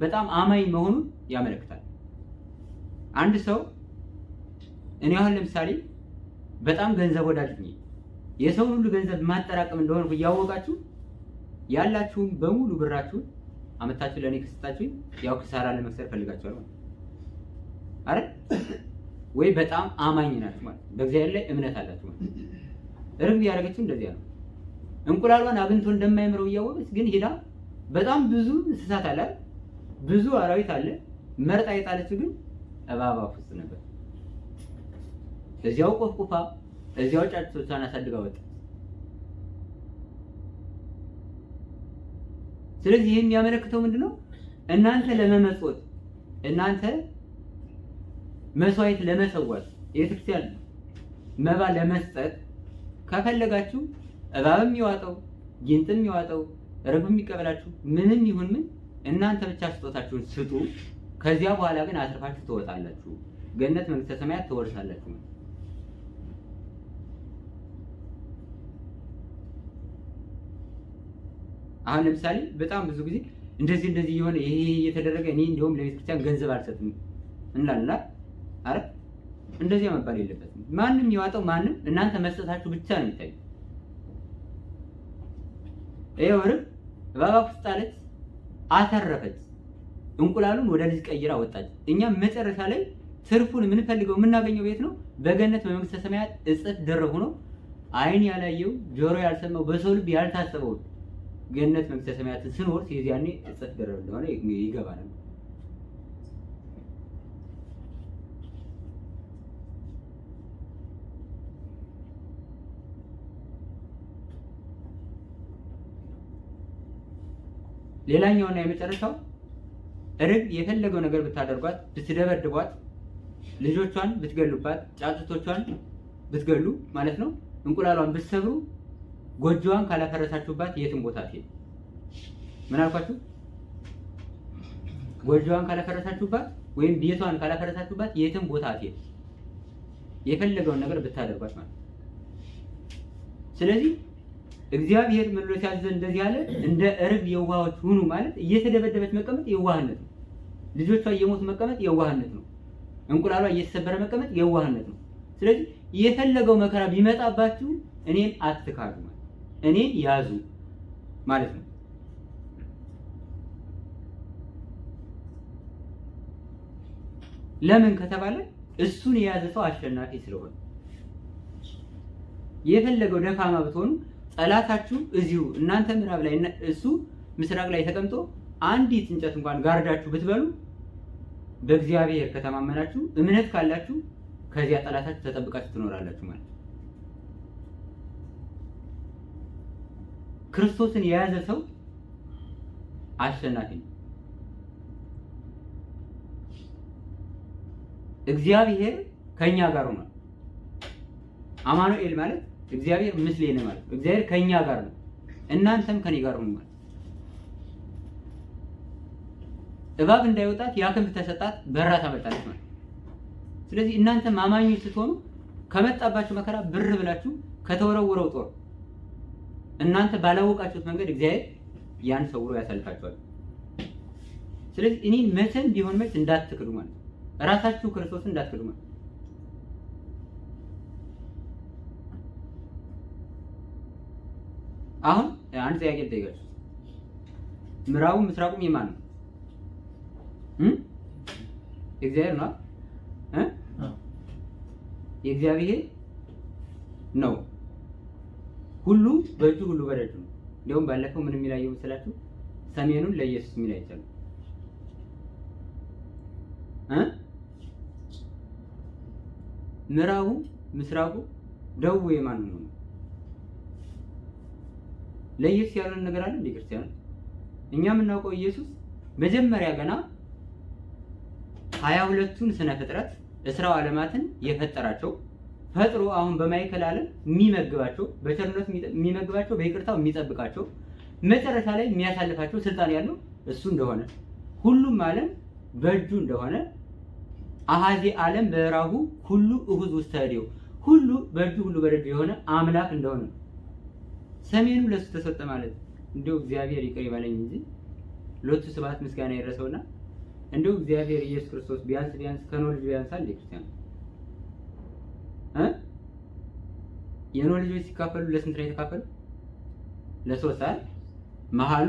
Speaker 1: በጣም አማኝ መሆኑን ያመለክታል። አንድ ሰው እኔ አሁን ለምሳሌ በጣም ገንዘብ ወዳጅ ነኝ፣ የሰውን ሁሉ ገንዘብ ማጠራቀም እንደሆነ እያወቃችሁ ያላችሁን በሙሉ ብራችሁን አመታችሁ ለኔ ከሰጣችሁ ያው ክሳራ ለመክሰር ፈልጋችኋል ማለት አይደል? ወይ በጣም አማኝ ናችሁ ማለት በእግዚአብሔር ላይ እምነት አላችሁ ማለት። ርግብ ያደረገችው እንደዚያ ነው። እንቁላሏን አግኝቶ እንደማይምረው እያወቀች ግን ሄዳ በጣም ብዙ እንስሳት አለ፣ ብዙ አራዊት አለ፣ መርጣ የጣለችው ግን እባብ ውስጥ ነበር። እዚያው ቆፍቁፋ እዚያው ጫጩቶቿን አሳድጋ ወጣ። ስለዚህ ይሄ የሚያመለክተው ምንድነው? እናንተ ለመመጽወት እናንተ መስዋዕት ለመሰዋት የቤተክርስቲያን መባ ለመስጠት ከፈለጋችሁ እባብም ይዋጠው ጊንጥም ይዋጠው ርግብም ይቀበላችሁ ምንም ይሁን ምን እናንተ ብቻ ስጦታችሁን ስጡ። ከዚያ በኋላ ግን አትርፋችሁ ትወጣላችሁ፣ ገነት መንግስተ ሰማያት ትወርሳላችሁ። አሁን ለምሳሌ በጣም ብዙ ጊዜ እንደዚህ የሆነ ይሄ እየተደረገ እኔ እንደውም ለቤተክርስቲያን ገንዘብ አልሰጥም እንላልና፣ አረ እንደዚያ መባል የለበትም። ማንም ይዋጠው ማንም እናንተ መስጠታችሁ ብቻ ነው የሚታየው። ይኸው ርግብ እባብ ውስጥ ጣለች፣ አተረፈች፣ እንቁላሉን ወደ ልጅ ቀይራ ወጣች። እኛም መጨረሻ ላይ ትርፉን የምንፈልገው የምናገኘው ቤት ነው በገነት በመንግስተ ሰማያት እጥፍ ድርብ ሆኖ ዓይን ያላየው ጆሮ ያልሰማው በሰው ልብ ያልታሰበው ገነት መንግስተ ሰማያትን ስንወርስ የዚያኔ እጥፍ ድርብ እንደሆነ ይገባናል። ሌላኛውና የመጨረሻው ርግብ የፈለገው ነገር ብታደርጓት፣ ብትደበድቧት፣ ልጆቿን ብትገሉባት፣ ጫጩቶቿን ብትገሉ ማለት ነው፣ እንቁላሏን ብትሰብሩ፣ ጎጆዋን ካላፈረሳችሁባት የትም ቦታ አትሄድ። ምን አልኳችሁ? ጎጆዋን ካላፈረሳችሁባት ወይም ቤቷን ካላፈረሳችሁባት የትም ቦታ አትሄድ። የፈለገውን ነገር ብታደርጓት ማለት። ስለዚህ እግዚአብሔር ምን ብሎ ሲያዘን እንደዚህ ያለ እንደ ርግብ የዋሆች ሁኑ ማለት እየተደበደበች መቀመጥ የዋህነት ነው። ልጆቿ እየሞቱ መቀመጥ የዋህነት ነው። እንቁላሏ እየተሰበረ መቀመጥ የዋህነት ነው። ስለዚህ የፈለገው መከራ ቢመጣባችሁ እኔን አትካዱ ማለት እኔን ያዙ ማለት ነው። ለምን ከተባለ እሱን የያዘ ሰው አሸናፊ ስለሆነ። የፈለገው ደካማ ብትሆኑ ጠላታችሁ እዚሁ እናንተ ምዕራብ ላይ እሱ ምስራቅ ላይ ተቀምጦ አንዲት እንጨት እንኳን ጋርዳችሁ ብትበሉ በእግዚአብሔር ከተማመናችሁ እምነት ካላችሁ ከዚያ ጠላታችሁ ተጠብቃችሁ ትኖራላችሁ ማለት ነው። ክርስቶስን የያዘ ሰው አሸናፊ ነው። እግዚአብሔር ከኛ ጋር ሆኗል። አማኑኤል ማለት እግዚአብሔር ምስሌነ ማለት ነው። እግዚአብሔር ከኛ ጋር ነው፣ እናንተም ከኔ ጋር ሁኑ ማለት። እባብ እንዳይወጣት ያ ክንፍ ተሰጣት፣ በራ ታመልጣለች ማለት። ስለዚህ እናንተም አማኞች ስትሆኑ ከመጣባችሁ መከራ ብር ብላችሁ ከተወረወረው ጦር እናንተ ባላወቃችሁት መንገድ እግዚአብሔር ያን ሰውሮ ያሳልፋችኋል። ስለዚህ እኔን መቼም ቢሆን መች እንዳትክዱ ማለት፣ ራሳችሁ ክርስቶስን እንዳትክዱ ማለት። አሁን አንድ ጥያቄ ልጠይቃችሁ። ምዕራቡም ምስራቁም የማን ነው? የእግዚአብሔር ነው። የእግዚአብሔር ነው። ሁሉ በእጁ ሁሉ በደጁ ነው። እንዲያውም ባለፈው ምን የሚላየው መሰላችሁ? ሰሜኑን ለኢየሱስ የሚል አይቻልም። ምዕራቡ ምስራቁ ደቡቡ የማን ነው? ለኢየሱስ ያለውን ነገር አለ እንደ ክርስቲያን እኛ የምናውቀው ኢየሱስ መጀመሪያ ገና 22ቱን ስነ ፍጥረት እስራው ዓለማትን የፈጠራቸው ፈጥሮ አሁን በማይከል ዓለም የሚመግባቸው በቸርነቱ የሚመግባቸው በይቅርታው የሚጠብቃቸው መጨረሻ ላይ የሚያሳልፋቸው ስልጣን ያለው እሱ እንደሆነ ሁሉም ዓለም በእጁ እንደሆነ አሃዚ ዓለም በራሁ ሁሉ እሁዝ ውስጥ ታዲው ሁሉ በእጁ ሁሉ በደጁ የሆነ አምላክ እንደሆነ ሰሜኑ ለሱ ተሰጠ ማለት እንደው እግዚአብሔር ይቅር ይበለኝ እንጂ ሎቱ ስብሐት ምስጋና ይድረሰውና እንደው እግዚአብሔር ኢየሱስ ክርስቶስ ቢያንስ ከኖህ ልጅ ያንሳል ክርስቲያን የኖህ ልጆች ሲካፈሉ ለስንት ነው የተካፈሉ? ለሶስት አይደል? መሃሉ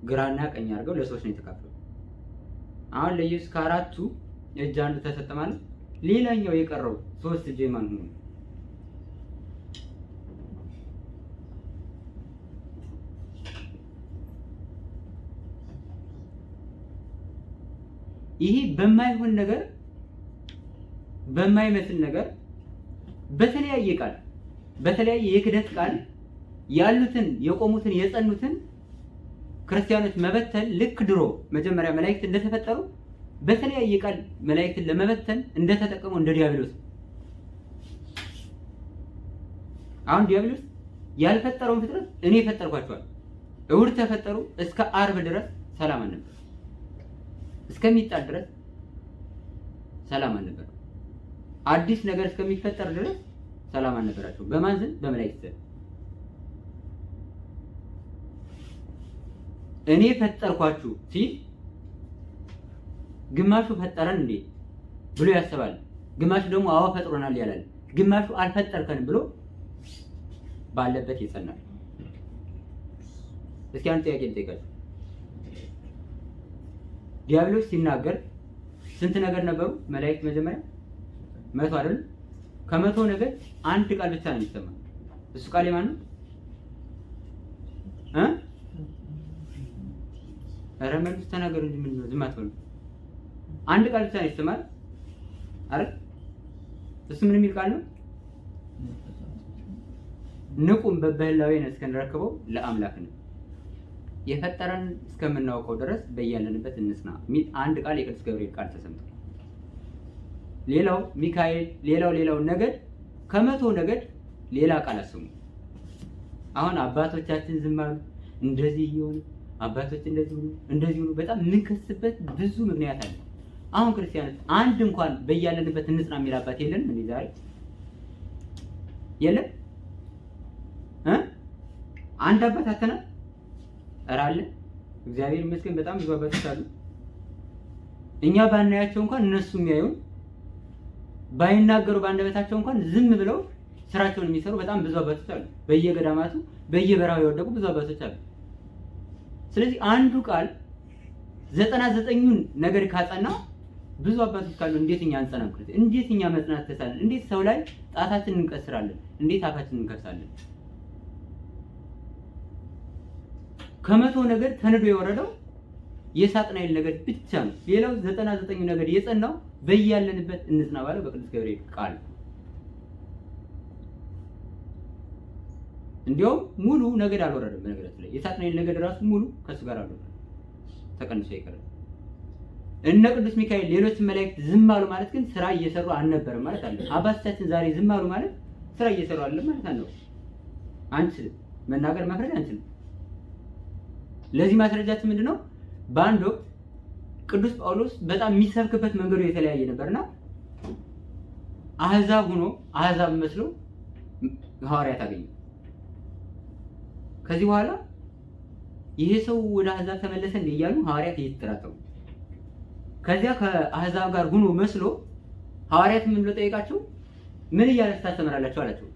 Speaker 1: ግራና ቀኝ አድርገው ለሶስት ነው የተካፈሉ። አሁን ለኢየሱስ ከአራቱ እጅ አንዱ ተሰጠ ማለት ሌላኛው የቀረው ሶስት እጅ ማን ሆነ? ይሄ በማይሆን ነገር በማይመስል ነገር በተለያየ ቃል በተለያየ የክደት ቃል ያሉትን የቆሙትን የጸኑትን ክርስቲያኖች መበተን ልክ ድሮ መጀመሪያ መላእክት እንደተፈጠሩ በተለያየ ቃል መላእክትን ለመበተን እንደተጠቀሙ እንደ ዲያብሎስ። አሁን ዲያብሎስ ያልፈጠረውን ፍጥረት እኔ ፈጠርኳቸዋል። እሑድ ተፈጠሩ እስከ ዓርብ ድረስ ሰላም አልነበር። እስከሚጣል ድረስ ሰላም አልነበር። አዲስ ነገር እስከሚፈጠር ድረስ ሰላም አልነበራቸው። በማን ዘንድ? በመላእክት ዘንድ። እኔ ፈጠርኳችሁ ሲል ግማሹ ፈጠረን እንዴ ብሎ ያስባል። ግማሹ ደግሞ አዎ ፈጥሮናል ያላል። ግማሹ አልፈጠርከንም ብሎ ባለበት ይጸናል። እስኪ አንተ ጥያቄ ልጠይቃችሁ። ዲያብሎስ ሲናገር ስንት ነገር ነበሩ መላእክት? መጀመሪያ 100 አይደል? ከ100 ነገር አንድ ቃል ብቻ ነው የሚሰማው። እሱ ቃል የማን ነው? ኧረ መልስ ተናገሩ እንጂ ምን ነው ዝም አትበሉ። አንድ ቃል ብቻ ነው ይሰማል አይደል? እሱ ምን የሚል ቃል ነው? ንቁም በበህላዌነ እስከንረክበው ለአምላክ ነው የፈጠረን እስከምናውቀው ድረስ በያለንበት እንጽና ሚል አንድ ቃል የቅዱስ ገብርኤል ቃል ተሰምቷል። ሌላው ሚካኤል ሌላው ነገድ ከ100 ነገድ ሌላ ቃል አሰሙ። አሁን አባቶቻችን ዝም አሉ እንደዚህ ይሁን አባቶች እንደዚህ ሁሉ በጣም የምንከስበት ብዙ ምክንያት አለ። አሁን ክርስቲያኖች አንድ እንኳን በያለንበት እንጽና የሚል አባት የለንም እንዴ? ዛሬ የለም አንድ አባት አተና አራለ እግዚአብሔር ይመስገን በጣም ብዙ አባቶች አሉ። እኛ ባናያቸው እንኳን እነሱ የሚያዩን ባይናገሩ ባንደበታቸው እንኳን ዝም ብለው ስራቸውን የሚሰሩ በጣም ብዙ አባቶች አሉ። በየገዳማቱ በየበራው የወደቁ ብዙ አባቶች አሉ። ስለዚህ አንዱ ቃል 99ኙን ነገር ካጸና ብዙ አባቶች ካሉ እንዴት እኛ አንጸናም? እንዴት እኛ መጽናት ተሳለን? እንዴት ሰው ላይ ጣታችንን እንቀስራለን? እንዴት አፋችንን እንከፍታለን? ከ100 ነገር ተንዶ የወረደው የሳጥናኤል ነገር ብቻ ነው። ሌላው 99ኙ ነገር የጸናው በያለንበት እንጽና ባለው በቅዱስ ገብርኤል ቃል። እንዲያውም ሙሉ ነገድ አልወረደም። በነገራችን ላይ የሳጥናኤል ነገድ ራሱ ሙሉ ከሱ ጋር አልወረደም፣ ተቀንሶ ይቀራል። እነ ቅዱስ ሚካኤል ሌሎች መላእክት ዝም አሉ ማለት ግን ስራ እየሰሩ አልነበረም ማለት አለ። አባቶቻችን ዛሬ ዝም አሉ ማለት ስራ እየሰሩ አይደለም ማለት ነው። አንችልም መናገር መፍረድ አንችልም። ለዚህ ማስረጃችን ምንድነው? በአንድ ወቅት ቅዱስ ጳውሎስ በጣም የሚሰብክበት መንገዱ የተለያየ ነበርና አህዛብ መስሎ ሐዋርያት አገኘ። ከዚህ በኋላ ይሄ ሰው ወደ አህዛብ ተመለሰ እንደ እያሉ ሐዋርያት እየተጠራጠሩ ከዚያ ከአህዛብ ጋር ሆኖ መስሎ ሐዋርያት ምን ብሎ ጠየቃቸው? ምን እያላችሁ ታስተምራላችሁ አላቸው።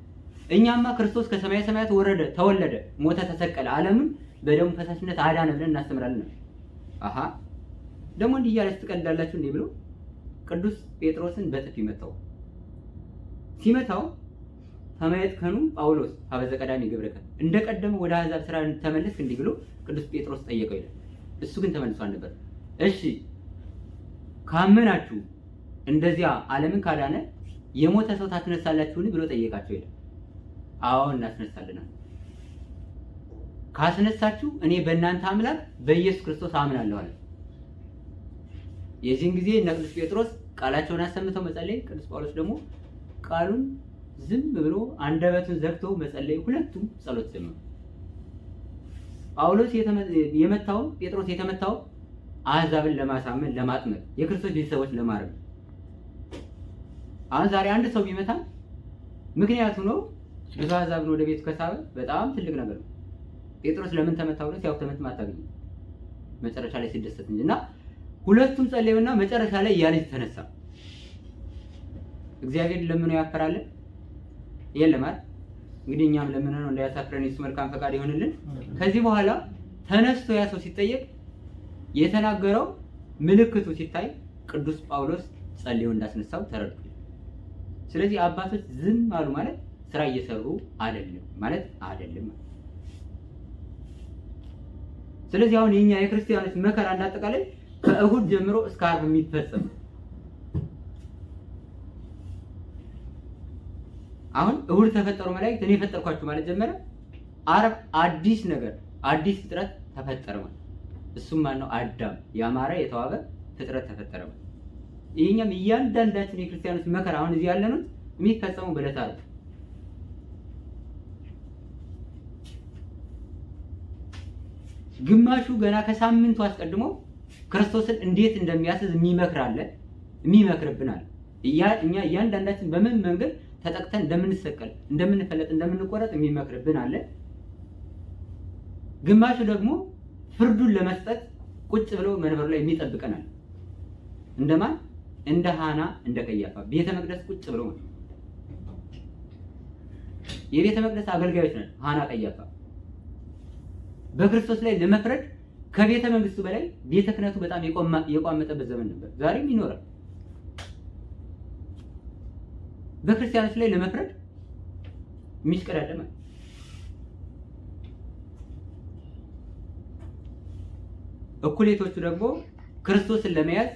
Speaker 1: እኛማ ክርስቶስ ከሰማየ ሰማያት ወረደ፣ ተወለደ፣ ሞተ፣ ተሰቀለ፣ ዓለምን በደሙ ፈሳሽነት አዳነ ብለን እናስተምራለን። አሃ ደግሞ እንዲህ እያላችሁ ትቀልዳላችሁ እንዴ ብሎ ቅዱስ ጴጥሮስን በጥፊ መታው። ሲመታው ተመየጥከኑ ጳውሎስ ሀበዘ ቀዳሚ ግብርከ እንደቀደመ ወደ አሕዛብ ስራ ተመለስክ እንዲህ ብሎ ቅዱስ ጴጥሮስ ጠየቀው ይላል። እሱ ግን ተመልሶ አልነበር። እሺ ካመናችሁ እንደዚያ ዓለምን ካዳነ የሞተ ሰው ታስነሳላችሁን ብሎ ጠየቃቸው ይላል። አዎ እናስነሳለን። ካስነሳችሁ እኔ በእናንተ አምላክ በኢየሱስ ክርስቶስ አምናለሁ አለ። የዚህን ጊዜ እነ ቅዱስ ጴጥሮስ ቃላቸውን አሰምተው መጸለይ፣ ቅዱስ ጳውሎስ ደግሞ ቃሉን ዝም ብሎ አንደበቱን ዘግቶ መጸለይ፣ ሁለቱም ጸሎት ጀመሩ። ጳውሎስ የመታው ጴጥሮስ የተመታው አሕዛብን ለማሳመን ለማጥመቅ፣ የክርስቶስ ቤተሰቦች ለማረም። አሁን ዛሬ አንድ ሰው ቢመታ ምክንያቱ ነው ብዙ አሕዛብን ወደ ቤቱ ከሳበ በጣም ትልቅ ነገር ነው። ጴጥሮስ ለምን ተመታ ብሎ ሲያውቅ ተመት ማታገኝ መጨረሻ ላይ ሲደሰት እንጂ እና ሁለቱም ጸለዩና መጨረሻ ላይ ያ ልጅ ተነሳ። እግዚአብሔር ለምኑ ያፈራል የለም አይደል? እንግዲህ እኛም ለምን ነው እንዳያሳፍረን የሱ መልካም ፈቃድ ይሆንልን። ከዚህ በኋላ ተነስቶ ያ ሰው ሲጠየቅ የተናገረው ምልክቱ ሲታይ ቅዱስ ጳውሎስ ጸልዮ እንዳስነሳው ተረድቶ፣ ስለዚህ አባቶች ዝም አሉ ማለት ስራ እየሰሩ አይደለም ማለት አይደለም። ስለዚህ አሁን የኛ የክርስቲያኖች መከራ እንዳጠቃላይ ከእሁድ ጀምሮ እስከ ዓርብ የሚፈጸም አሁን እሁድ ተፈጠሩ መላእክት እኔ ፈጠርኳችሁ ማለት ጀመረ። ዓርብ አዲስ ነገር አዲስ ፍጥረት ተፈጠረ ማለት እሱም ማን ነው? አዳም ያማረ የተዋበ ፍጥረት ተፈጠረ ማለት። ይሄኛም እያንዳንዳችን የክርስቲያኖች መከራ አሁን እዚህ ያለነው የሚፈጸመው በዕለተ ዓርብ። ግማሹ ገና ከሳምንቱ አስቀድሞ ክርስቶስን እንዴት እንደሚያስዝ የሚመክርብናል። እኛ እያንዳንዳችን በምን መንገድ ተጠቅተን እንደምንሰቀል፣ እንደምንፈለጥ፣ እንደምንቆረጥ የሚመክርብን አለ። ግማሹ ደግሞ ፍርዱን ለመስጠት ቁጭ ብሎ መንበሩ ላይ የሚጠብቀናል። እንደማን? እንደ ሃና እንደ ቀያፋ ቤተ መቅደስ ቁጭ ብሎ ማለት የቤተ መቅደስ አገልጋዮች ነን። ሃና ቀያፋ በክርስቶስ ላይ ለመፍረድ ከቤተ መንግስቱ በላይ ቤተ ክህነቱ በጣም የቋመጠበት ዘመን ነበር። ዛሬም ይኖራል። በክርስቲያኖች ላይ ለመፍረድ የሚሽቀዳደም እኩሌቶቹ ደግሞ ክርስቶስን ለመያዝ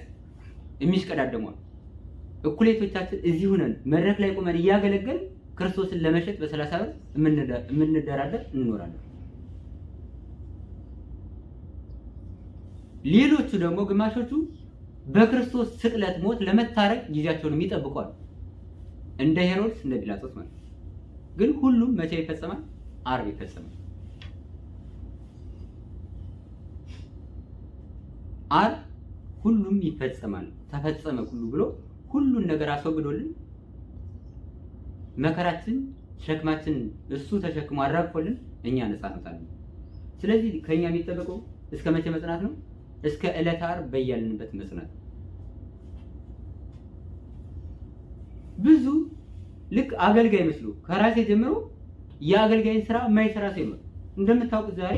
Speaker 1: የሚሽቀዳደሙ እኩሌቶቻችን እዚህ ሆነን መድረክ ላይ ቆመን እያገለገል ክርስቶስን ለመሸጥ በ30 ብር የምንደራደር እንኖራለን። ሌሎቹ ደግሞ ግማሾቹ በክርስቶስ ስቅለት ሞት ለመታረቅ ጊዜያቸውን የሚጠብቋል። እንደ ሄሮድስ እንደ ጲላጦስ ማለት ግን ሁሉም መቼ ይፈጸማል? ዓርብ ይፈጸማል። ዓርብ ሁሉም ይፈጸማል። ተፈጸመ ሁሉ ብሎ ሁሉን ነገር አስወግዶልን መከራችን ሸክማችን እሱ ተሸክሞ አራግፎልን እኛ ነፃ እንወጣለን። ስለዚህ ከኛ የሚጠበቀው እስከ መቼ መጽናት ነው? እስከ ዕለተ ዓርብ በያልንበት መጽናት። ብዙ ልክ አገልጋይ መስሎ ከራሴ ጀምሮ የአገልጋይን ስራ የማይሰራ ሰው ነው። እንደምታውቁት ዛሬ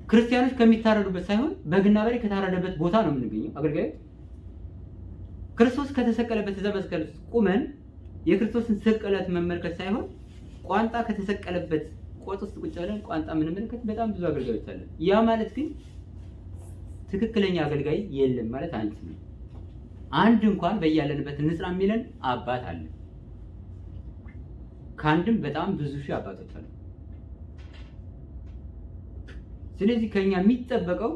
Speaker 1: ክርስቲያኖች ከሚታረዱበት ሳይሆን በግና በሬ ከታረደበት ቦታ ነው የምንገኘው። አገልጋዮች ክርስቶስ ከተሰቀለበት እዛ መስቀል ቁመን የክርስቶስን ስቅለት መመልከት ሳይሆን ቋንጣ ከተሰቀለበት ቆጥ ውስጥ ቁጭ ብለን ቋንጣ የምንመለከት በጣም ብዙ አገልጋዮች አሉ። ያ ማለት ግን ትክክለኛ አገልጋይ የለም ማለት አንችልም። አንድ እንኳን በያለንበት እንስራ የሚለን አባት አለ። ከአንድም በጣም ብዙ ሺህ አባቶች አሉ። ስለዚህ ከኛ የሚጠበቀው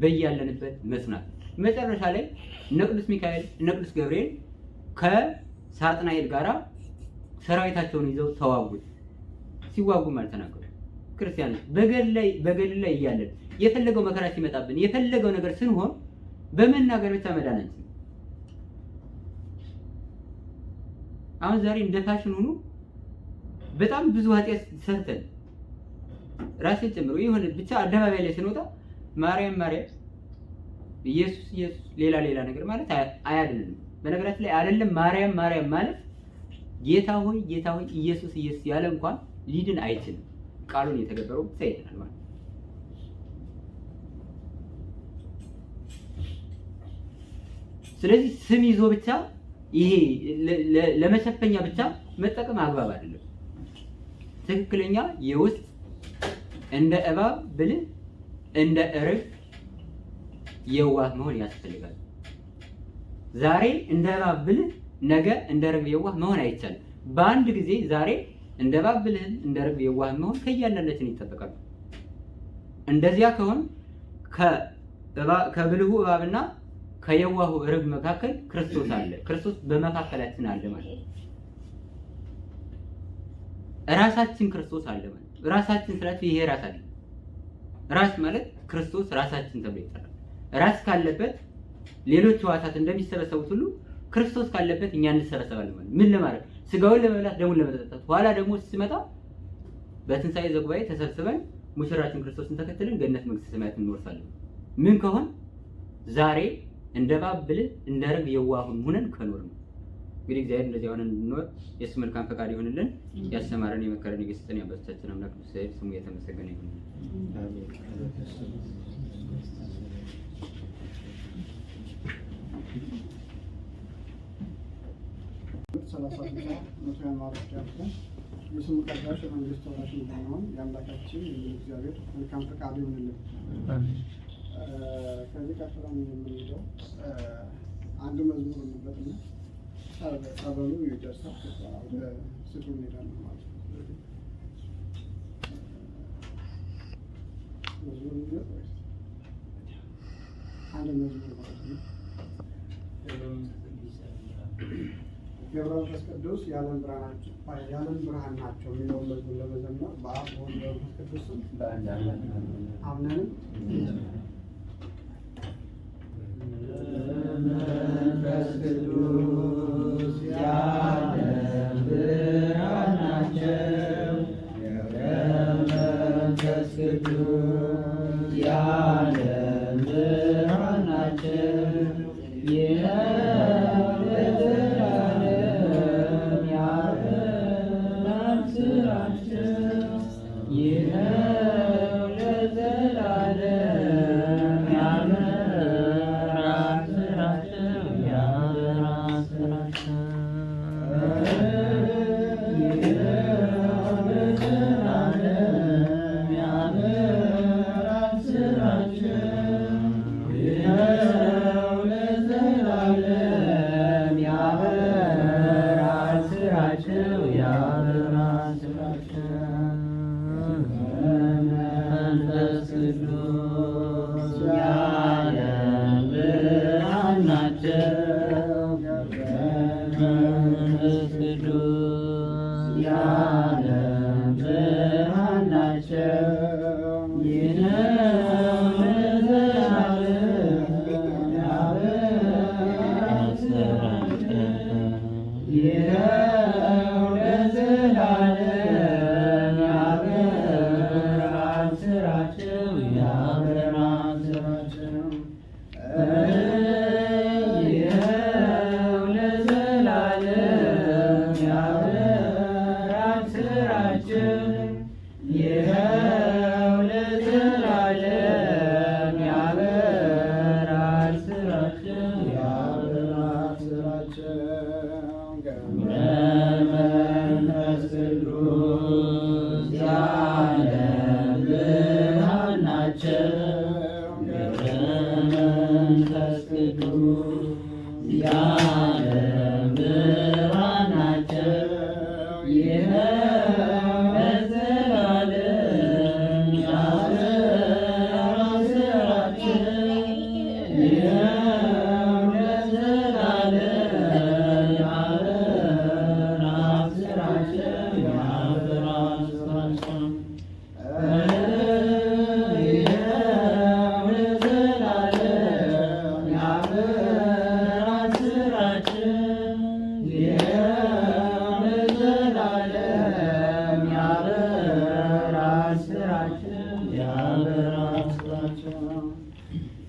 Speaker 1: በያለንበት መስናት። መጨረሻ ላይ እነ ቅዱስ ሚካኤል እነ ቅዱስ ገብርኤል ከሳጥናኤል ጋራ ሰራዊታቸውን ይዘው ተዋጉት። ሲዋጉም አልተናገሩ። ክርስቲያኖች በገድል ላይ እያለን የፈለገው መከራ ሲመጣብን የፈለገው ነገር ስንሆን በመናገር ብቻ መዳን አንችልም። አሁን ዛሬ እንደ ፋሽን ሆኖ በጣም ብዙ ኃጢአት ሰርተን ራሴን ጨምሮ የሆነ ብቻ አደባባይ ላይ ስንወጣ ማርያም ማርያም ኢየሱስ ኢየሱስ ሌላ ነገር ማለት አያድነንም። በነገራችን ላይ አይደለም ማርያም ማርያም ማለት ጌታ ሆይ ኢየሱስ ኢየሱስ ያለ እንኳን ሊድን አይችልም። ቃሉን የተገበረው ብቻ ይድናል ማለት። ስለዚህ ስም ይዞ ብቻ ይሄ ለመሸፈኛ ብቻ መጠቀም አግባብ አይደለም። ትክክለኛ የውስጥ እንደ እባብ ብልህ እንደ እርግብ የዋህ መሆን ያስፈልጋል። ዛሬ እንደ እባብ ብልህ ነገ እንደ ርግብ የዋህ መሆን አይቻልም። በአንድ ጊዜ ዛሬ እንደ እባብ ብልህ እንደ ርግብ የዋህ መሆን ከእያንዳንዳችን ይጠበቃል። እንደዚያ ከሆን ከብልሁ እባብና ከየዋሁ ርግብ መካከል ክርስቶስ አለ። ክርስቶስ በመካከላችን አለ ማለት ነው። ራሳችን ክርስቶስ አለ ማለት ነው። ራሳችን ስላችሁ ይሄ ራስ አለ። ራስ ማለት ክርስቶስ ራሳችን ተብሎ ይጠራል። ራስ ካለበት ሌሎች ሕዋሳት እንደሚሰበሰቡት ሁሉ ክርስቶስ ካለበት እኛ እንሰበሰባለን ማለት ምን ለማድረግ ስጋውን ለመብላት ደሙን ለመጠጣት ኋላ ደግሞ ሲመጣ በትንሣኤ ዘጉባኤ ተሰብስበን ሙሽራችን ክርስቶስን ተከትለን ገነት መንግስተ ሰማያት እንወርሳለን። ምን ከሆን ዛሬ እንደ እባብ ብልህ እንደ ርግብ የዋሁን ሆነን ከኖር ነው። እንግዲህ እግዚአብሔር እንደዚህ ሆነን እንድንኖር የእሱ መልካም ፈቃድ ይሁንልን። ያስተማረን የመከረን የገሰጸን የአባቶቻችን አምላክ እግዚአብሔር ስሙ የተመሰገነ ይሁን።
Speaker 2: የስሙ ቀዳሽ የመንግስት ወራሽ እንድንሆን የአምላካችን የእግዚአብሔር መልካም ፈቃድ ይሁንልን። ከዚህ ቀጥለን የምንሄደው አንድ መዝሙር እንበልና ጸበሉ ይደርሳል። ወደ ስቱ እንሄዳለን ማለት ነው። መዝሙር ይደርስ ወይስ አንድ መዝሙር ማለት ነው? ገብረ መንፈስ ቅዱስ የዓለም ብርሃን ናቸው የሚለውን መዝሙር ለመዘመር በአብ በወልድ በመንፈስ ቅዱስ ስም አምነንም መንፈስ ቅዱስ የዓለም ብርሃን ናቸው። ገብረ መንፈስ ቅዱስ የዓለም ብርሃን ናቸው።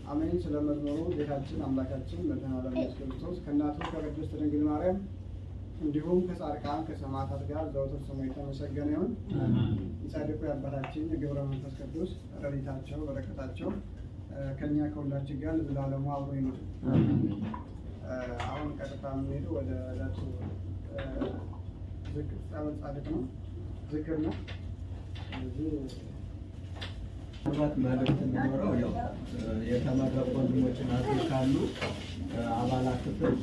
Speaker 2: አሜን። ስለ መዝሙሩ ጌታችን አምላካችን መድኃኔዓለም ኢየሱስ ክርስቶስ ከእናቱ ከቅድስት ድንግል ማርያም እንዲሁም ከጻድቃን ከሰማዕታት ጋር ዘወትር ስሙ የተመሰገነ ይሁን። የጻድቁ የአባታችን የገብረ መንፈስ ቅዱስ ረድኤታቸው በረከታቸው ከኛ ከሁላችን ጋር ለዘላለሙ አብሮ ይኑር። አሁን ቀጥታ የምንሄደው ወደ ዕለቱ ዝክር ጸበል ጻድቅ ነው፣ ዝክር ነው።
Speaker 3: ምናልባት መልዕክት የሚኖረው ያው የተመረቁ ወንድሞችን ካሉ አባላት ክፍል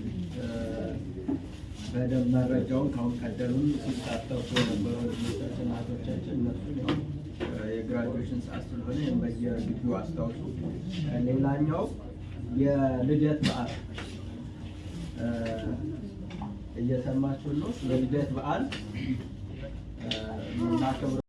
Speaker 3: በደንብ መረጃውን ካሁን ቀደምም ሲሳተፉ የነበሩ ወንድሞቻችን እናቶቻችን እነሱን ያው የግራጁዌሽን ሰዓት ስለሆነ በየግቢው አስታውሱ። ሌላኛው የልደት በዓል እየሰማችሁ ነው። የልደት በዓል